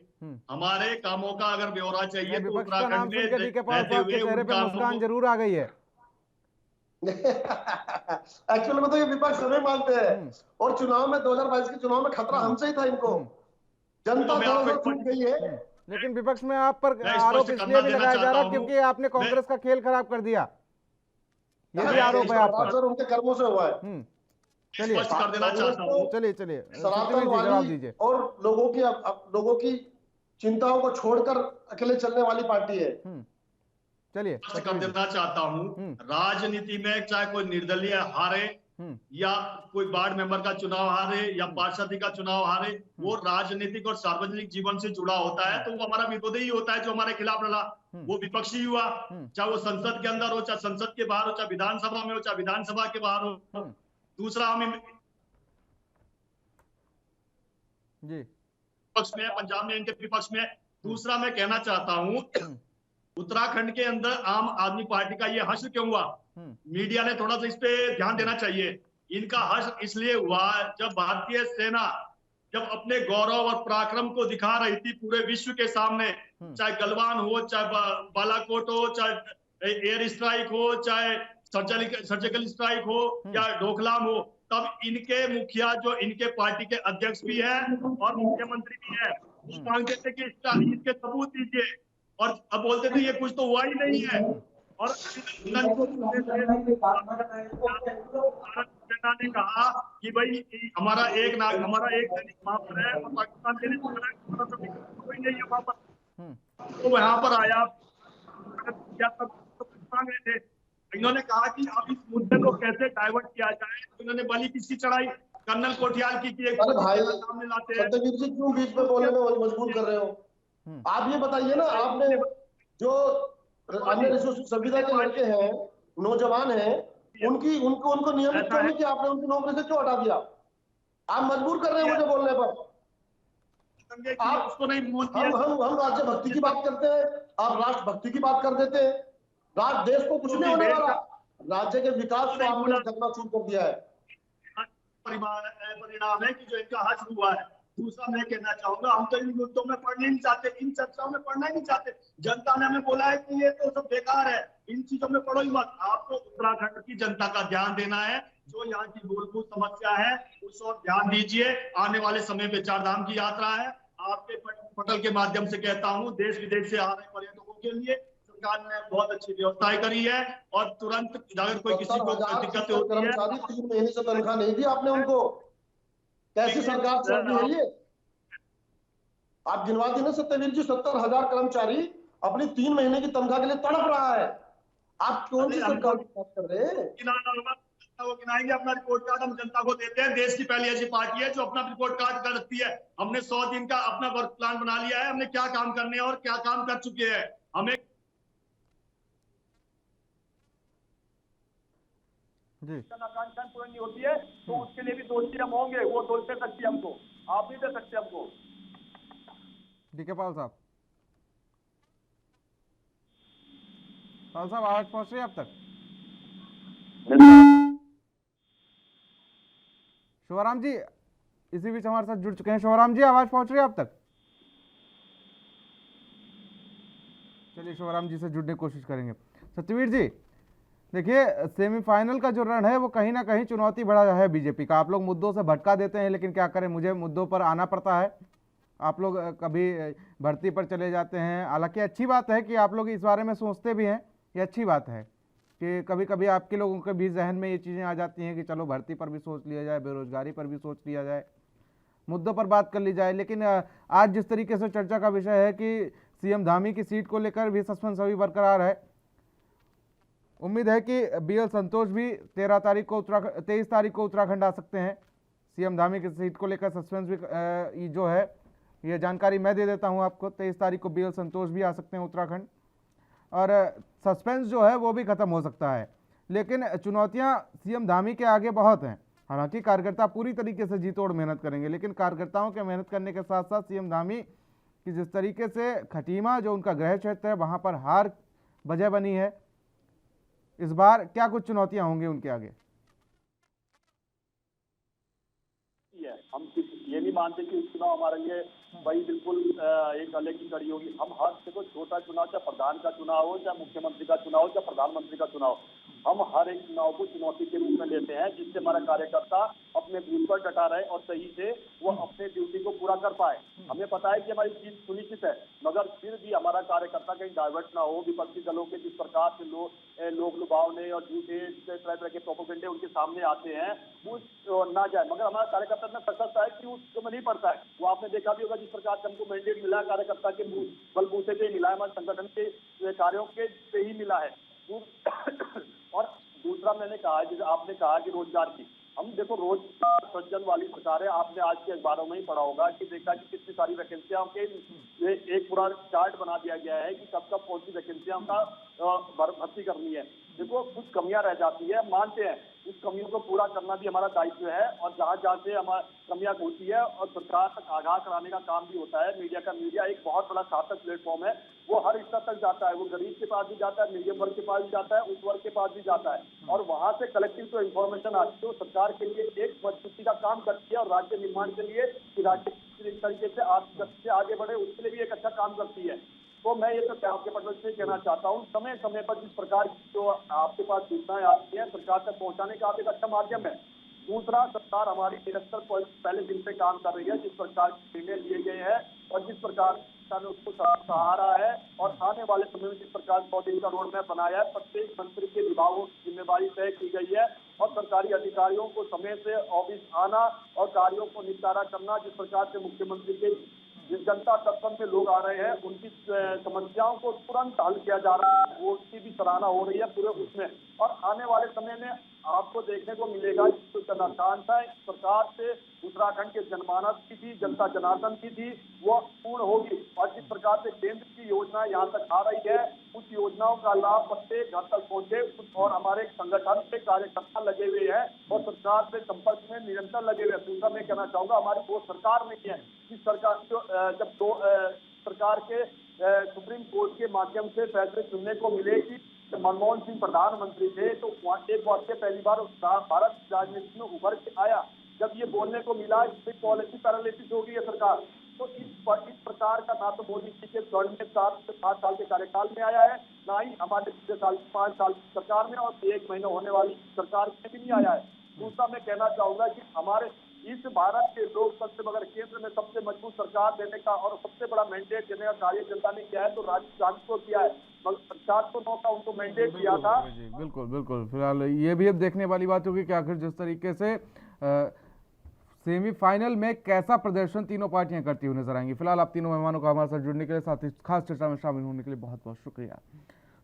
हमारे कामों का अगर ब्यौरा चाहिए तो विपक्ष का नाम उत्तराखंड सुन में के डीके पाल रहते साहब हुए के चेहरे उन पे कामों मुस्कान को जरूर आ गई है। एक्चुअली में तो ये विपक्ष हमें मानते हैं, और चुनाव में 2022 के चुनाव में खतरा हमसे ही था इनको। जनता मैं आपको दरअसल छूट गई है। लेकिन विपक्ष में आप पर मैं आरोप स्पष्ट इसलिए करना भी देना लगाया जा चाहता रहा हूं, क्योंकि आपने कांग्रेस का खेल खराब कर दिया, ये भी मैं आरोप है आप पर। सर उनके कर्मों से हुआ है। चलिए स्पष्ट कर देना चाहता हूँ। चलिए सनातन सत्यवीर जी जवाब वाली दीजिए। और लोगों की चिंताओं को छोड़कर अकेले चलने वाली पार्टी है। चलिए स्पष्ट कर देना चाहता हूँ, राजनीति में चाहे कोई निर्दलीय हारे या कोई वार्ड मेंबर का चुनाव हारे या पार्षद का चुनाव हारे, वो राजनीतिक और सार्वजनिक जीवन से जुड़ा होता है, तो वो हमारा विरोधी ही होता है जो हमारे खिलाफ लड़ा। वो विपक्षी हुआ, चाहे वो संसद के अंदर हो, चाहे संसद के बाहर हो, चाहे विधानसभा में हो, चाहे विधानसभा के बाहर हो। दूसरा, हम जी विपक्ष में, पंजाब में इनके विपक्ष में। दूसरा मैं कहना चाहता हूँ, उत्तराखंड के अंदर आम आदमी पार्टी का ये हश्र क्यों हुआ? मीडिया ने थोड़ा सा इस पे ध्यान देना चाहिए। इनका हश्र इसलिए हुआ जब भारतीय सेना जब अपने गौरव और पराक्रम को दिखा रही थी पूरे विश्व के सामने, चाहे गलवान हो, चाहे बालाकोट हो, चाहे एयर स्ट्राइक हो, चाहे सर्जिकल स्ट्राइक हो या डोकलाम हो, तब इनके मुखिया जो इनके पार्टी के अध्यक्ष भी है और मुख्यमंत्री भी है, वो मांगते थे कि इसके सबूत दीजिए, और अब बोलते थे ये कुछ तो हुआ ही नहीं है। और सेना ने कहा कि भाई हमारा एक सैनिक वहां पर है और पाकिस्तान के लिए कोई नहीं है वहां पर, तो वहां पर आया मांग रहे थे। इन्होंने कहा कि अब इस मुद्दे को कैसे डाइवर्ट किया जाए, तो इन्होंने बलि किसकी चढ़ाई? कर्नल कोठियाल की एक सामने लाते हैं। सत्यवीर जी क्यों बीच में बोलने में मजबूर कर रहे हो? आप ये बताइए ना, आपने जो अन्य संविदा के लड़के हैं, नौजवान हैं, उनको नियमित क्यों नहीं किया आपने? उनकी नौकरी से क्यों हटा दिया? आप मजबूर कर रहे हैं मुझे बोलने पर। आप उसको नहीं हम राज्य भक्ति की बात करते हैं, आप राष्ट्र भक्ति की बात कर देते हैं। देश को कुछ नहीं होने वाला, राज्य के विकास को आपने चकनाचूर कर दिया है। परिणाम है कि जो इनका हज हुआ है। दूसरा मैं कहना चाहूंगा, हम तो इन मुद्दों में पढ़ने नहीं चाहते, इन चर्चाओं में पढ़ना ही नहीं चाहते। जनता ने हमें बोला है कि ये तो सब बेकार है, इन चीजों में पढ़ो ही मत। आपको उत्तराखंड की जनता का ध्यान देना है, जो यहाँ की मूलभूत समस्या है उस और ध्यान दीजिए। आने वाले समय पे चार धाम की यात्रा है, आपके पटल के माध्यम से कहता हूँ, देश विदेश से आ रहे पर्यटकों के लिए सरकार ने बहुत अच्छी व्यवस्थाएं करी है, और तुरंत अगर कोई किसी को दिक्कत होती है, 3 महीने से तनख्वाह नहीं दी आपने उनको। कैसी सरकार चल रही है ये? आप गिनवा दी ना सत्यवीर जी, 70,000 कर्मचारी अपनी 3 महीने की तनख्वाह के लिए तड़प रहा है। आप कौन सी सरकार की बात कर रहे हैं? वो गिनाएंगे अपना रिपोर्ट कार्ड, हम जनता को देते हैं। देश की पहली ऐसी पार्टी है जो अपना रिपोर्ट कार्ड कर रखती है। हमने 100 दिन का अपना वर्क प्लान बना लिया है, हमने क्या काम करने हैं और क्या काम कर चुके हैं। हमें आकांक्षा पूरी नहीं होती है तो उसके लिए भी दोषी हम होंगे, वो दोष दे सकती है हमको, आप नहीं दे सकते हमको। डीके पाल साहब आवाज पहुंच रही है आप तक? शिवराम जी इसी बीच हमारे साथ जुड़ चुके हैं। शिवराम जी आवाज पहुंच रही है आप तक? चलिए शिवराम जी से जुड़ने की कोशिश करेंगे। सत्यवीर जी देखिए, सेमीफाइनल का जो रण है वो कहीं ना कहीं चुनौती बड़ा है बीजेपी का। आप लोग मुद्दों से भटका देते हैं, लेकिन क्या करें, मुझे मुद्दों पर आना पड़ता है। आप लोग कभी भर्ती पर चले जाते हैं, हालांकि अच्छी बात है कि आप लोग इस बारे में सोचते भी हैं, ये अच्छी बात है कि कभी कभी आपके लोगों के भी जहन में ये चीज़ें आ जाती हैं कि चलो भर्ती पर भी सोच लिया जाए, बेरोजगारी पर भी सोच लिया जाए, मुद्दों पर बात कर ली जाए। लेकिन आज जिस तरीके से चर्चा का विषय है कि सीएम धामी की सीट को लेकर भी सस्पेंस अभी बरकरार है, उम्मीद है कि बीएल संतोष भी 23 तारीख को उत्तराखंड आ सकते हैं। सीएम धामी की सीट को लेकर सस्पेंस भी जो है, ये जानकारी मैं दे देता हूं आपको, 23 तारीख को बीएल संतोष भी आ सकते हैं उत्तराखंड, और सस्पेंस जो है वो भी खत्म हो सकता है। लेकिन चुनौतियां सीएम धामी के आगे बहुत हैं। हालांकि कार्यकर्ता पूरी तरीके से जी तोड़ मेहनत करेंगे, लेकिन कार्यकर्ताओं के मेहनत करने के साथ साथ सीएम धामी की जिस तरीके से खटीमा जो उनका गृह क्षेत्र है वहां पर हार वजह बनी है, इस बार क्या कुछ चुनौतियां होंगी उनके आगे? मानते कि चुनाव हमारे लिए वही बिल्कुल एक अलग की कड़ी होगी। हम हर देखो छोटा चुनाव, चाहे प्रधान का चुनाव हो, चाहे मुख्यमंत्री का चुनाव हो, चाहे प्रधानमंत्री का चुनाव, हम हर एक चुनाव को चुनौती के रूप में लेते हैं, जिससे हमारा कार्यकर्ता अपने बूथ पर डटा रहे और सही से वो अपने ड्यूटी को पूरा कर पाए। हमें पता है कि हमारी जीत सुनिश्चित है, मगर फिर भी हमारा कार्यकर्ता कहीं डाइवर्ट ना हो। विपक्षी दलों के जिस प्रकार से लोग लुभावने और झूठे तरह तरह के प्रोपेगेंडे उनके सामने आते हैं, वो ना जाए। मगर हमारा कार्यकर्ता इतना सशक्त है कि उसको नहीं पड़ता है। वो आपने देखा भी होगा, जिस प्रकार से हमको मैंडेट मिला कार्यकर्ता के बलबूते पे मिला है, हमारे संगठन के कार्यों के से ही मिला है। और दूसरा मैंने कहा, जैसे आपने कहा कि रोजगार की, हम देखो रोजगार सृजन वाली सरकार है। आपने आज के अखबारों में ही पढ़ा होगा कि देखा कि कितनी सारी वैकेंसियां के एक पूरा चार्ट बना दिया गया है कि कब कब कौन सी वैकेंसियां का भर्ती करनी है। देखो कुछ कमियां रह जाती है, मानते हैं, उस कमियों को पूरा करना भी हमारा दायित्व है। और जहां जहां से हमारी कमियां होती है और सरकार तक आगाह कराने का काम भी होता है। मीडिया एक बहुत बड़ा सार्थक प्लेटफॉर्म है, वो हर स्तर तक जाता है। वो गरीब के पास भी जाता है, मीडियम वर्ग के पास भी जाता है, उस वर्ग के पास भी जाता है, और वहां से कलेक्टिव तो इन्फॉर्मेशन आती है, सरकार के लिए एक मजबूती का काम करती है, और राज्य निर्माण के लिए राज्य इस तरीके से आर्थिक आगे बढ़े उसके लिए भी एक अच्छा काम करती है। तो मैं ये तो आपके पटल से कहना चाहता हूँ, समय समय पर जिस प्रकार की जो आपके पास सूचनाएं आती हैं, सरकार तक पहुंचाने का आप एक अच्छा माध्यम है। दूसरा, सरकार हमारी निरंतर पहले दिन से काम कर रही है, जिस प्रकार के निर्णय लिए गए हैं और जिस प्रकार ने उसको सहारा है, और आने वाले समय में जिस प्रकार 100 दिन का रोड मैप बनाया है, प्रत्येक मंत्री के विभागों की जिम्मेदारी तय की गई है, और सरकारी अधिकारियों को समय से ऑफिस आना और कार्यों को निपटारा करना। जिस प्रकार से मुख्यमंत्री के जिस जनता दर्शन में लोग आ रहे हैं, उनकी समस्याओं को तुरंत हल किया जा रहा है, वो उसकी भी सराहना हो रही है पूरे उसमें। और आने वाले समय में आपको देखने को मिलेगा जो जनाकांक्षा सरकार से उत्तराखंड के जनमानस की थी, जनता जनार्दन की थी, वो पूर्ण होगी। और जिस प्रकार से केंद्र की योजना यहाँ तक आ रही है, उस योजनाओं का लाभ प्रत्येक घर तक पहुंचे, और हमारे संगठन के कार्यकर्ता लगे हुए हैं और सरकार से संपर्क में निरंतर लगे हुए हैं। दूसरा मैं कहना चाहूंगा, हमारी वो सरकार नहीं है जिस सरकार जो जब दो सरकार के सुप्रीम कोर्ट के माध्यम से फैसले सुनने को मिले कि मनमोहन सिंह प्रधानमंत्री थे, तो एक वाक्य पहली बार भारत राजनीति में उभर के आया, जब ये बोलने को मिला कि पॉलिसी पैरालिसिस हो गई है सरकार। तो इस प्रकार का ना तो मोदी जी के स्वर्ण में 7 से 8 साल के कार्यकाल में आया है, ना ही हमारे पिछले साल 5 साल की सरकार में और 1 महीना होने वाली सरकार में भी नहीं आया है। दूसरा मैं कहना चाहूंगा कि हमारे इस भारत के लोकतंत्र मगर केंद्र में सबसे मजबूत सरकार देने का और सबसे बड़ा मैंडेट देने का कार्य जनता ने किया है, तो राजस्थान को किया है, मगर 409 का उनको मैंडेट दिया था। बिल्कुल बिल्कुल। फिलहाल ये भी अब देखने वाली बात होगी कि आखिर जिस तरीके से सेमीफाइनल में कैसा प्रदर्शन तीनों पार्टियां करती हुई नजर आएंगी। फिलहाल आप तीनों मेहमानों का हमारे साथ जुड़ने के लिए, साथ ही खास चर्चा में शामिल होने के लिए बहुत बहुत शुक्रिया।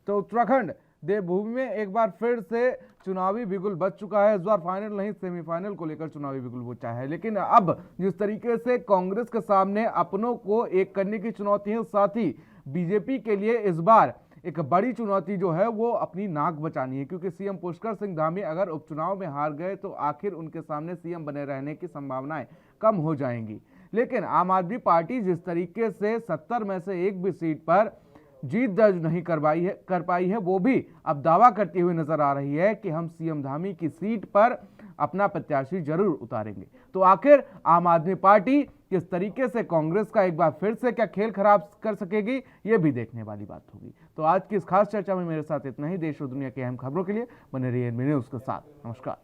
तो उत्तराखंड देवभूमि में एक बार फिर से चुनावी बिगुल बच चुका है। इस बार फाइनल नहीं, सेमीफाइनल को लेकर चुनावी बिगुल बचा है। लेकिन अब जिस तरीके से कांग्रेस के सामने अपनों को एक करने की चुनौती है, साथ ही बीजेपी के लिए इस बार एक बड़ी चुनौती जो है वो अपनी नाक बचानी है, क्योंकि सीएम पुष्कर सिंह धामी अगर उपचुनाव में हार गए तो आखिर उनके सामने सीएम बने रहने की संभावनाएं कम हो जाएंगी। लेकिन आम आदमी पार्टी जिस तरीके से 70 में से एक भी सीट पर जीत दर्ज नहीं कर पाई है, वो भी अब दावा करती हुई नजर आ रही है कि हम सीएम धामी की सीट पर अपना प्रत्याशी जरूर उतारेंगे। तो आखिर आम आदमी पार्टी किस तरीके से कांग्रेस का एक बार फिर से क्या खेल खराब कर सकेगी, ये भी देखने वाली बात होगी। तो आज की इस खास चर्चा में मेरे साथ इतना ही। देश और दुनिया की अहम खबरों के लिए बने रहिए एनबी न्यूज़ के साथ। नमस्कार।